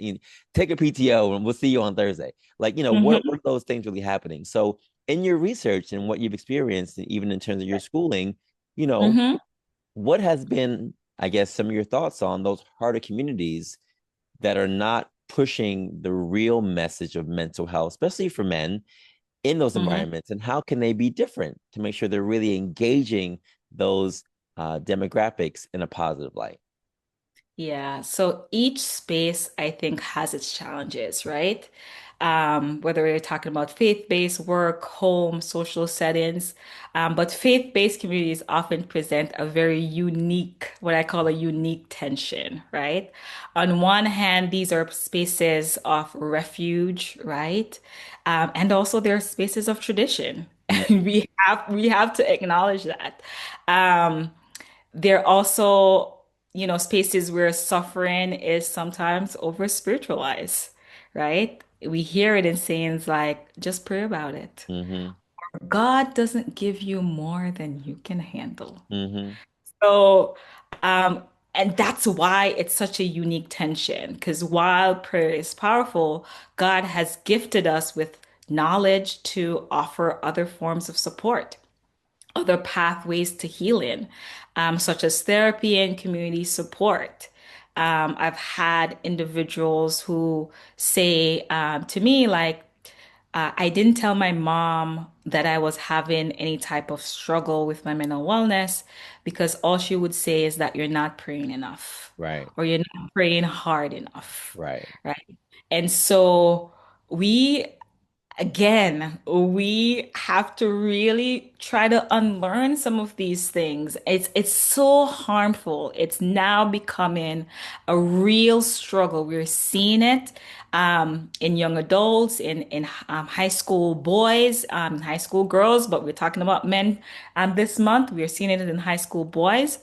take a PTO and we'll see you on Thursday. Like, what Hmm. are those things really happening? So, in your research and what you've experienced, and even in terms of your schooling, you know, Hmm. what has been, I guess, some of your thoughts on those harder communities that are not pushing the real message of mental health, especially for men in those Hmm. environments, and how can they be different to make sure they're really engaging those demographics in a positive light? Yeah, so each space I think has its challenges, right? Whether we're talking about faith-based work, home, social settings, but faith-based communities often present a very unique, what I call a unique tension, right? On one hand, these are spaces of refuge, right? And also they're spaces of tradition. Mm, And we have to acknowledge that. Um, they're also, spaces where suffering is sometimes over spiritualized, right? We hear it in sayings like, just pray about it. mm-hmm, God doesn't give you more than you can handle. mm-hmm. So, um, and that's why it's such a unique tension, because while prayer is powerful, God has gifted us with knowledge to offer other forms of support, other pathways to healing, such as therapy and community support. I've had individuals who say to me, like, I didn't tell my mom that I was having any type of struggle with my mental wellness because all she would say is that you're not praying enough Right, or you're not praying hard enough, right. right? And so we again, we have to really try to unlearn some of these things. It's so harmful. It's now becoming a real struggle. We're seeing it in young adults, in high school boys, high school girls, but we're talking about men this month. We're seeing it in high school boys.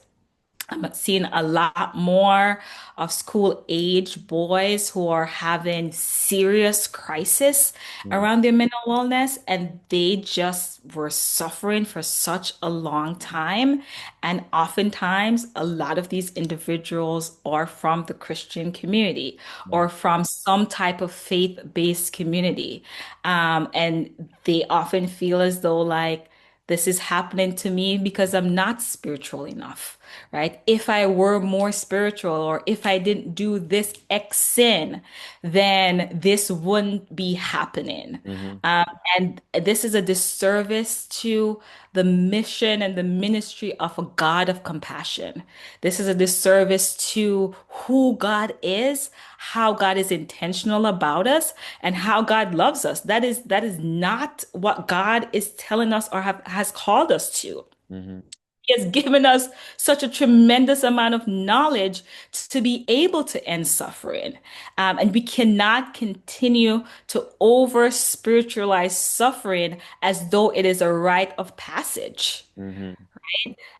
I'm seeing a lot more of school age boys who are having serious crisis Mm, around their mental wellness, and they just were suffering for such a long time. And oftentimes, a lot of these individuals are from the Christian community or right. from some type of faith-based community. And they often feel as though like this is happening to me because I'm not spiritual enough, right? If I were more spiritual or if I didn't do this X sin, then this wouldn't be happening. Mm-hmm. Um, and this is a disservice to the mission and the ministry of a God of compassion. This is a disservice to who God is, how God is intentional about us, and how God loves us. That is not what God is telling us or has called us to. Mm-hmm. He has given us such a tremendous amount of knowledge to be able to end suffering. And we cannot continue to over spiritualize suffering as though it is a rite of passage. Mm-hmm.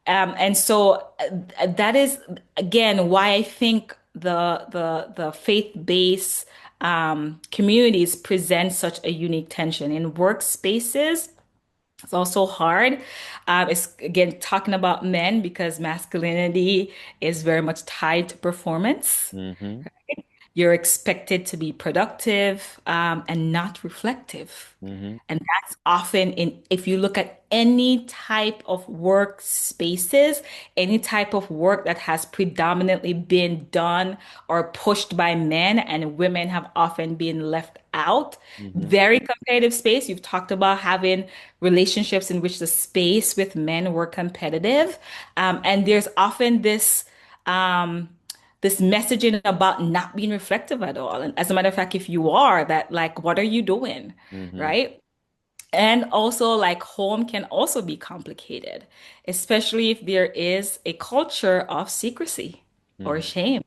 And so that is again why I think the faith-based communities present such a unique tension in workspaces. It's also hard. It's again talking about men because masculinity is very much tied to performance. Mm-hmm. You're expected to be productive and not reflective. Mm-hmm. And that's often in, if you look at any type of work spaces, any type of work that has predominantly been done or pushed by men and women have often been left out. Mm-hmm. Very competitive space. You've talked about having relationships in which the space with men were competitive. And there's often um, this messaging about not being reflective at all. And as a matter of fact, if you are, that like, what are you doing? Mm-hmm. Right? And also, like, home can also be complicated, especially if there is a culture of secrecy or Mm-hmm. shame.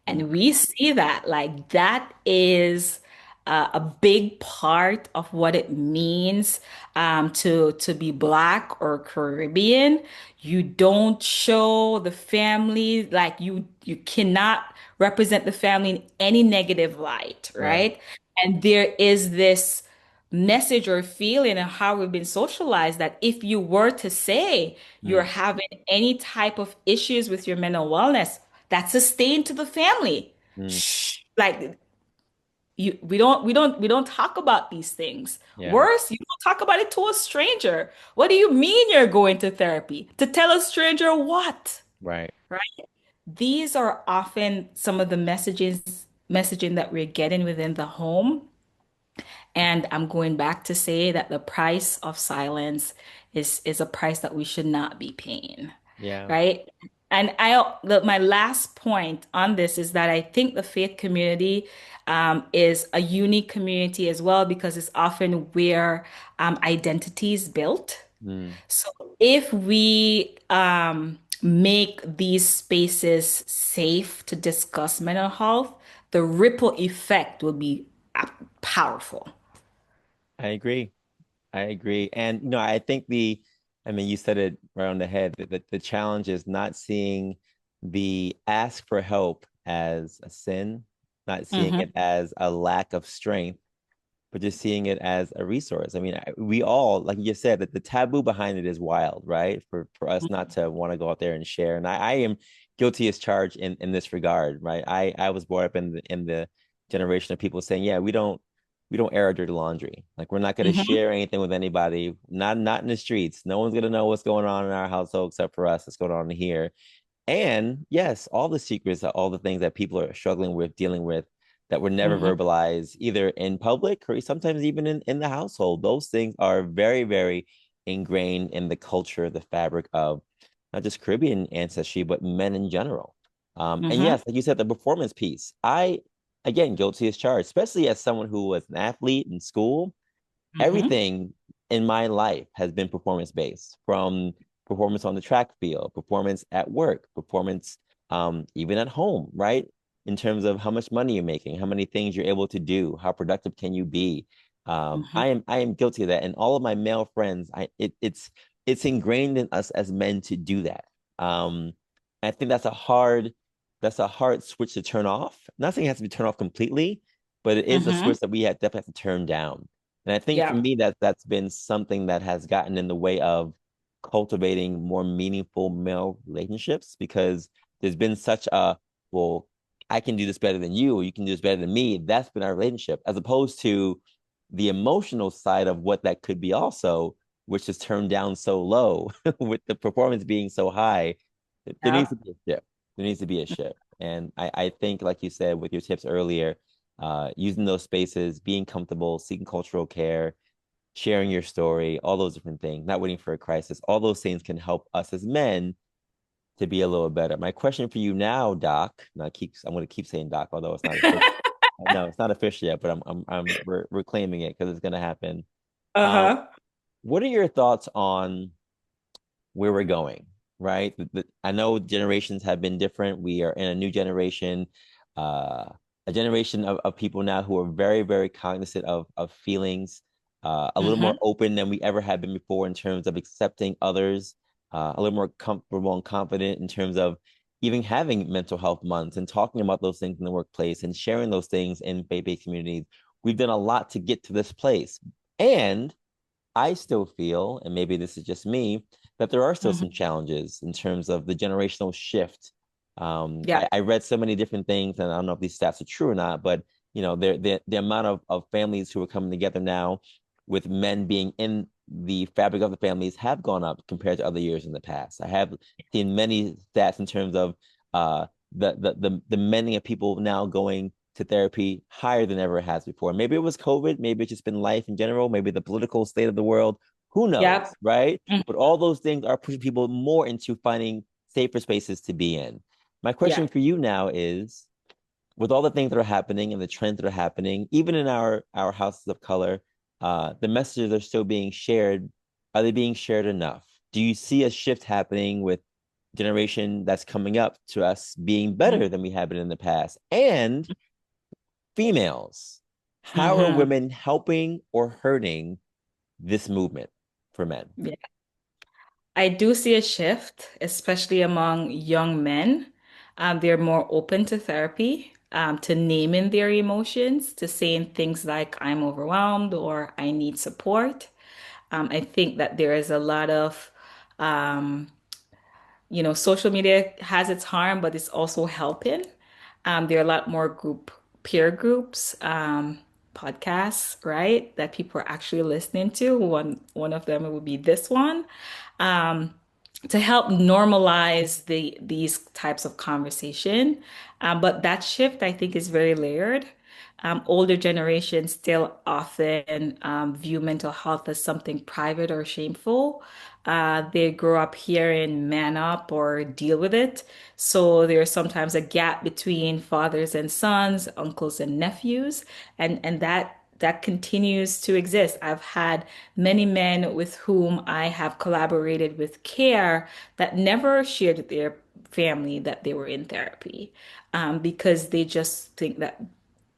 And we see that, like, that is a big part of what it means to be Black or Caribbean. You don't show the family, like you cannot represent the family in any negative light, Right. right? And there is this message or feeling and how we've been socialized that if you were to say you're Mm. having any type of issues with your mental wellness, that's a stain to the family. Mm. Shh. Like we don't talk about these things. Yeah. Worse, you don't talk about it to a stranger. What do you mean you're going to therapy? To tell a stranger what? Right. Right? These are often some of the messaging that we're getting within the home. And I'm going back to say that the price of silence is a price that we should not be paying, Yeah. right? And my last point on this is that I think the faith community is a unique community as well because it's often where identity is built. Mm. So if we make these spaces safe to discuss mental health, the ripple effect will be powerful. I agree. I agree. And I think I mean, you said it right on the head. The challenge is not seeing the ask for help as a sin, not seeing Hmm. it as a lack of strength, but just seeing it as a resource. I mean, we all, like you said, that the taboo behind it is wild, right? For us not to want to go out there and share. And I am guilty as charged in this regard, right? I was brought up in the generation of people saying, yeah, we don't air our dirty laundry. Like we're not going to Hmm. share anything with anybody, not in the streets. No one's going to know what's going on in our household except for us. What's going on here. And yes, all the secrets, all the things that people are struggling with, dealing with, that were never Hmm. verbalized either in public or sometimes even in the household. Those things are very, very ingrained in the culture, the fabric of not just Caribbean ancestry, but men in general. And Hmm. yes, like you said, the performance piece. Again, guilty as charged, especially as someone who was an athlete in school. Hmm. Everything in my life has been performance based, from performance on the track field, performance at work, performance even at home, right? in terms of how much money you're making, how many things you're able to do, how productive can you be. Mhm. I am guilty of that, and all of my male friends, it's ingrained in us as men to do that. I think that's a hard switch to turn off. Not saying it has to be turned off completely, but it is a Mhm. switch that we definitely have to turn down. And I think for Yeah. me that's been something that has gotten in the way of cultivating more meaningful male relationships because there's been such a, well, I can do this better than you, or you can do this better than me. That's been our relationship, as opposed to the emotional side of what that could be also, which is turned down so low with the performance being so high. There needs Yeah. to be a shift. There needs to be a shift. And I think, like you said with your tips earlier, using those spaces, being comfortable, seeking cultural care, sharing your story, all those different things, not waiting for a crisis, all those things can help us as men to be a little better. My question for you now, Doc, and I'm going to keep saying Doc, although it's not official. No, it's not official yet, but we're claiming it because it's going to happen. Um, Uh-huh. what are your thoughts on where we're going, right? I know generations have been different. We are in a new generation, uh, a generation of people now who are very, very cognizant of feelings, a little more Mhm. open than we ever had been before in terms of accepting others, a little more comfortable and confident in terms of even having mental health months and talking about those things in the workplace and sharing those things in faith-based communities. We've done a lot to get to this place. And I still feel, and maybe this is just me, that there are still Mhm. some challenges in terms of the generational shift. Yeah. I read so many different things, and I don't know if these stats are true or not, but the amount of families who are coming together now with men being in the fabric of the families have gone up compared to other years in the past. I have seen many stats in terms of the many of people now going to therapy higher than ever it has before. Maybe it was COVID, maybe it's just been life in general, maybe the political state of the world. Who Yep. knows, right? Mhm. But all those things are pushing people more into finding safer spaces to be in. My Yeah. question for you now is, with all the things that are happening and the trends that are happening, even in our houses of color, the messages are still being shared. Are they being shared enough? Do you see a shift happening with generation that's coming up to us being better than we have been in the past? And females, how are Mhm. women helping or hurting this movement for men? Yeah. I do see a shift, especially among young men. They're more open to therapy, to naming their emotions, to saying things like, I'm overwhelmed or I need support. I think that there is a lot of, um, social media has its harm, but it's also helping. There are a lot more peer groups, podcasts, right, that people are actually listening to. One of them would be this one, um, to help normalize these types of conversation. But that shift, I think, is very layered. Older generations still often view mental health as something private or shameful. They grow up hearing man up or deal with it. So there's sometimes a gap between fathers and sons, uncles and nephews, and that continues to exist. I've had many men with whom I have collaborated with care that never shared with their family that they were in therapy, because they just think that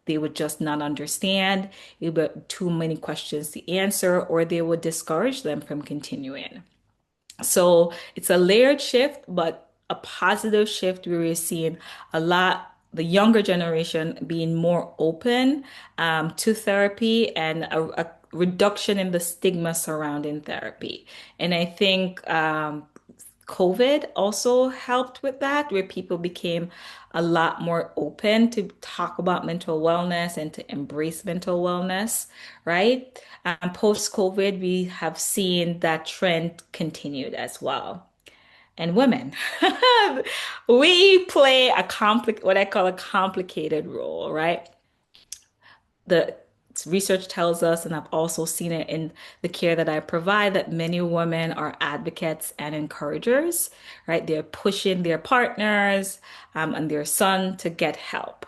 they would just not understand. It would be too many questions to answer, or they would discourage them from continuing. So it's a layered shift, but a positive shift where we're seeing the younger generation being more open to therapy, and a reduction in the stigma surrounding therapy. And I think COVID also helped with that, where people became a lot more open to talk about mental wellness and to embrace mental wellness, right? Post-COVID, we have seen that trend continued as well. And women, we play what I call a complicated role, right? The research tells us, and I've also seen it in the care that I provide, that many women are advocates and encouragers, right? They're pushing their partners and their son to get help.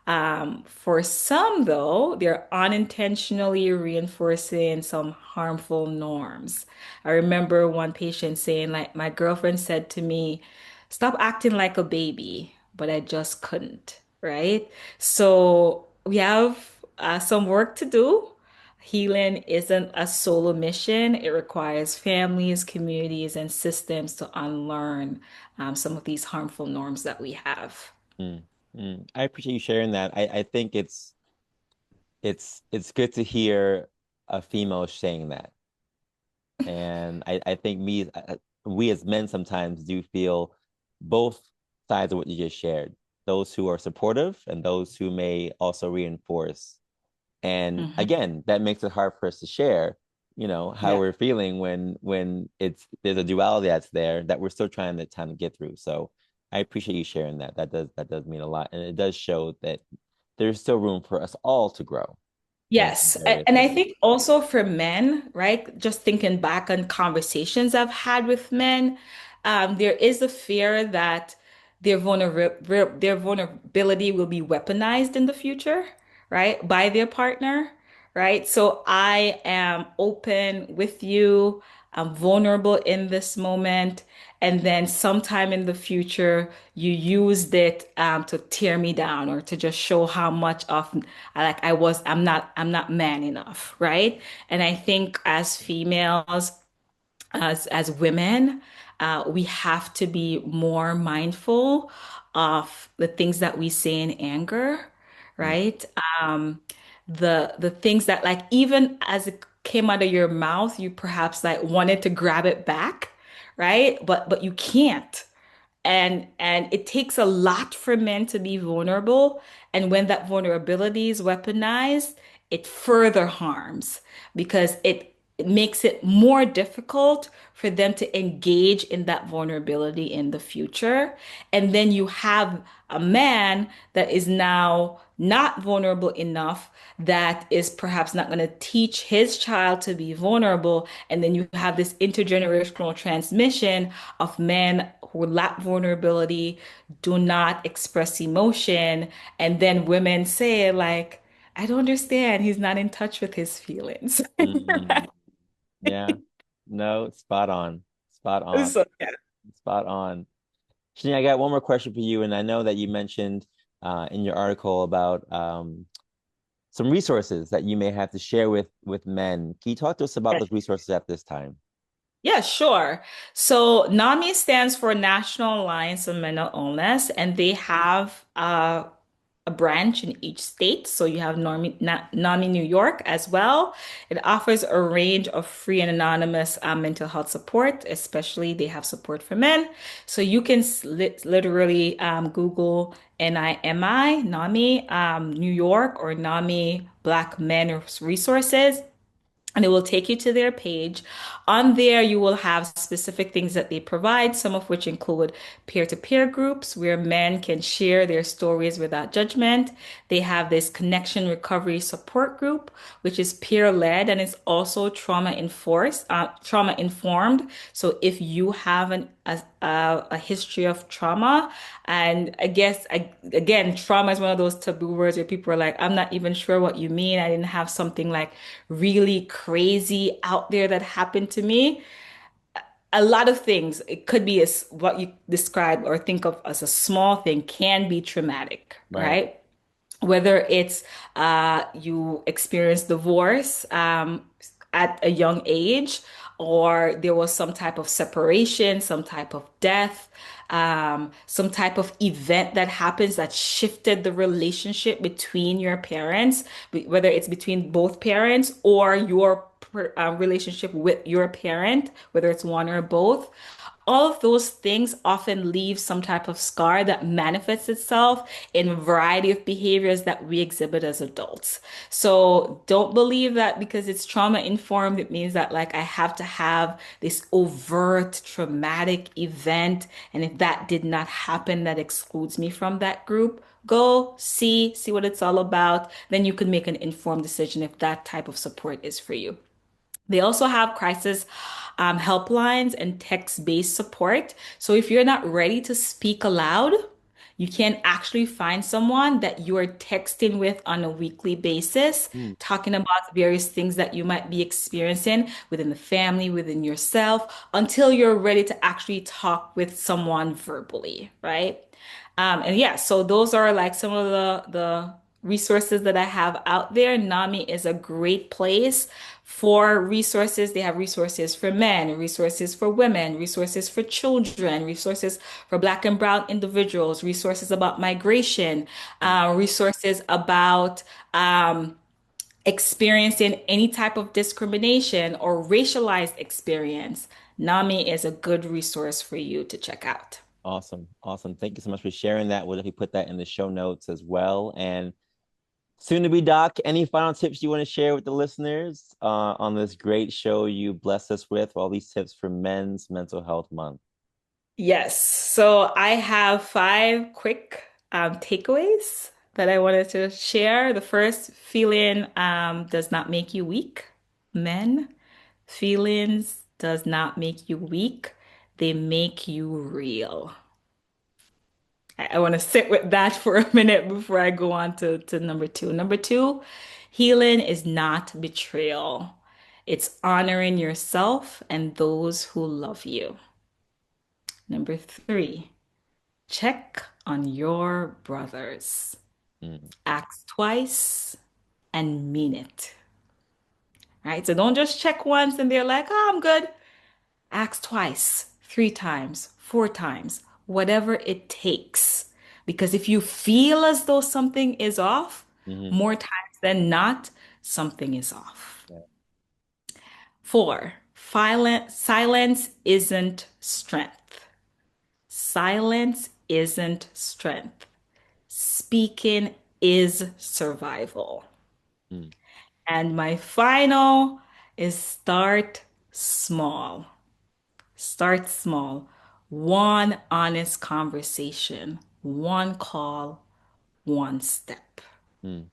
For some, though, they're unintentionally reinforcing some harmful norms. I remember one patient saying, like, my girlfriend said to me, stop acting like a baby, but I just couldn't. right? So we have some work to do. Healing isn't a solo mission. It requires families, communities, and systems to unlearn some of these harmful norms that we have. Mm, I appreciate you sharing that. I think it's good to hear a female saying that. And I think we as men sometimes do feel both sides of what you just shared. Those who are supportive and those who may also reinforce. And Mhm. again, that makes it hard for us to share, how Yeah. we're feeling when there's a duality that's there that we're still trying to get through. So I appreciate you sharing that. That does mean a lot. And it does show that there's still room for us all to grow in Yes. various And I ways. think also for men, right? Just thinking back on conversations I've had with men, there is a fear that their vulnerability will be weaponized in the future, right? By their partner, right? So I am open with you. I'm vulnerable in this moment. And then sometime in the future, you used it to tear me down or to just show how much of I'm not man enough, right? And I think as females, as women, we have to be more mindful of the things that we say in anger, Mm, right? Um, the things that like even as it came out of your mouth, you perhaps like wanted to grab it back, right? But you can't. And it takes a lot for men to be vulnerable. And when that vulnerability is weaponized, it further harms because it makes it more difficult for them to engage in that vulnerability in the future. And then you have a man that is now not vulnerable enough that is perhaps not going to teach his child to be vulnerable. And then you have this intergenerational transmission of men who lack vulnerability, do not express emotion. And then women say, like, I don't understand. He's not in touch with his feelings. mm, yeah. No, spot on. Spot on. So, yeah. Spot on. Shani, I got one more question for you, and I know that you mentioned in your article about some resources that you may have to share with men. Can you talk to us about those resources at this time? Yeah, sure. So NAMI stands for National Alliance on Mental Illness, and they have a branch in each state. So you have NAMI New York as well. It offers a range of free and anonymous mental health support, especially they have support for men. So you can literally Google NAMI New York or NAMI Black Men Resources and it will take you to their page. On there, you will have specific things that they provide, some of which include peer-to-peer groups where men can share their stories without judgment. They have this connection recovery support group, which is peer-led and is also trauma informed. So if you have a history of trauma, and again, trauma is one of those taboo words where people are like, I'm not even sure what you mean. I didn't have something like really crazy out there that happened to me. A lot of things, it could be as what you describe or think of as a small thing, can be traumatic, Right. right? Whether it's you experienced divorce at a young age, or there was some type of separation, some type of death, some type of event that happens that shifted the relationship between your parents, whether it's between both parents or your relationship with your parent, whether it's one or both. All of those things often leave some type of scar that manifests itself in a variety of behaviors that we exhibit as adults. So don't believe that because it's trauma informed, it means that like I have to have this overt traumatic event. And if that did not happen, that excludes me from that group. Go see what it's all about. Then you can make an informed decision if that type of support is for you. They also have crisis helplines and text-based support. So if you're not ready to speak aloud, you can actually find someone that you are texting with on a weekly basis, Mm, talking about various things that you might be experiencing within the family, within yourself, until you're ready to actually talk with someone verbally, right? And yeah, so those are like some of the resources that I have out there. NAMI is a great place for resources. They have resources for men, resources for women, resources for children, resources for Black and Brown individuals, resources about migration, resources about experiencing any type of discrimination or racialized experience. NAMI is a good resource for you to check out. Awesome. Awesome. Thank you so much for sharing that. We'll definitely put that in the show notes as well. And soon to be Doc, any final tips you want to share with the listeners on this great show you blessed us with, all these tips for Men's Mental Health Month? Yes. So I have five quick takeaways that I wanted to share. The first, feeling does not make you weak. Men, feelings does not make you weak. They make you real. I want to sit with that for a minute before I go on to number two. Number two, healing is not betrayal. It's honoring yourself and those who love you. Number three, check on your brothers. Mm, Ask twice and mean it. Right? So don't just check once and they're like, oh, I'm good. Ask twice, three times, four times, whatever it takes. Because if you feel as though something is off, hmm more times than not, something is off. yeah. Four, silence isn't strength. Silence isn't strength. Speaking is survival. Mm, And my final is start small. Start small. One honest conversation, one call, one step. mm,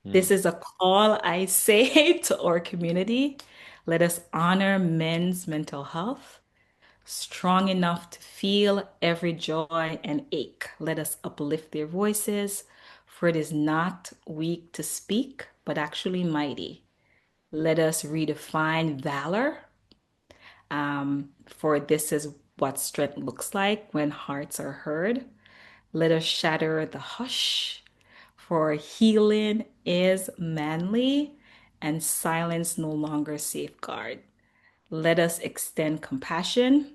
mm, This is a call I say to our community. Let us honor men's mental health, strong enough to feel every joy and ache. Let us uplift their voices, for it is not weak to speak, but actually mighty. Let us redefine valor, for this is what strength looks like when hearts are heard. Let us shatter the hush, for healing is manly and silence no longer safeguard. Let us extend compassion,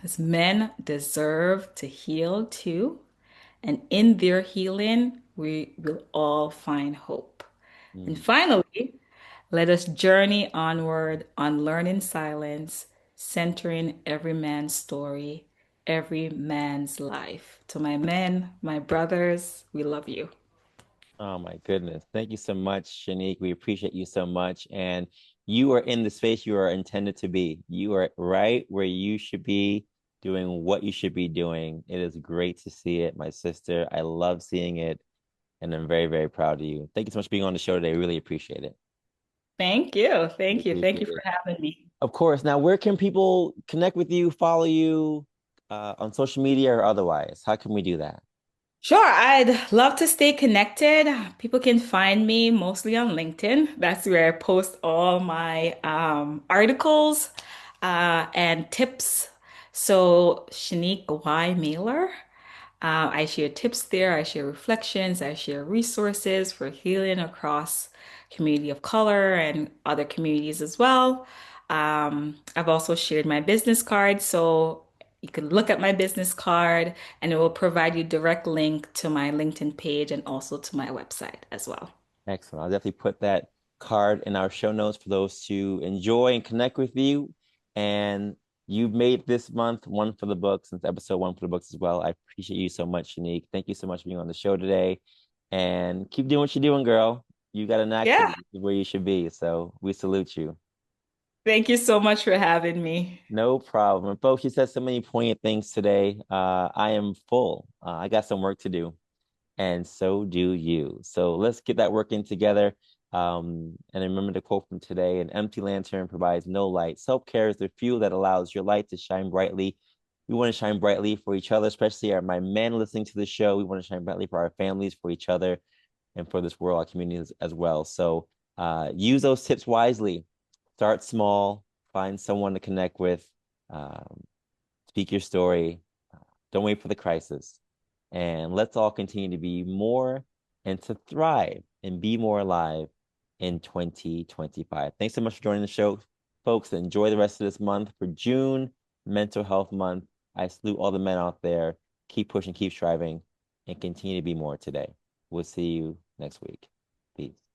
as men deserve to heal too. And in their healing, we will all find hope. And mm. finally, let us journey onward, unlearning silence, centering every man's story, every man's life. To my men, my brothers, we love you. Oh my goodness. Thank you so much, Shanique. We appreciate you so much. And you are in the space you are intended to be. You are right where you should be, doing what you should be doing. It is great to see it, my sister. I love seeing it, and I'm very, very proud of you. Thank you so much for being on the show today. I really appreciate it. Thank you. We Thank you. Thank you appreciate for it. having me. Of course. Now, where can people connect with you, follow you, on social media or otherwise? How can we do that? Sure, I'd love to stay connected. People can find me mostly on LinkedIn. That's where I post all my articles and tips. So, Shanique Meyler. I share tips there. I share reflections. I share resources for healing across community of color and other communities as well. I've also shared my business card, so you can look at my business card and it will provide you direct link to my LinkedIn page and also to my website as well. Excellent. I'll definitely put that card in our show notes for those to enjoy and connect with you. And you've made this month one for the books, since episode one for the books as well. I appreciate you so much, Shanique. Thank you so much for being on the show today. And keep doing what you're doing, girl. You got a knack for Yeah, this. This is where you should be. So we salute you. thank you so much for having me. No problem. And folks, you said so many poignant things today. I am full. I got some work to do, and so do you. So let's get that working together. And remember the quote from today: an empty lantern provides no light. Self-care is the fuel that allows your light to shine brightly. We want to shine brightly for each other, especially our my men listening to the show. We want to shine brightly for our families, for each other, and for this world, our communities as well. So use those tips wisely. Start small, find someone to connect with, um, speak your story. Don't wait for the crisis. And let's all continue to be more and to thrive and be more alive in 2025. Thanks so much for joining the show, folks. Enjoy the rest of this month. For June, Mental Health Month, I salute all the men out there. Keep pushing, keep striving, and continue to be more today. We'll see you next week. Peace.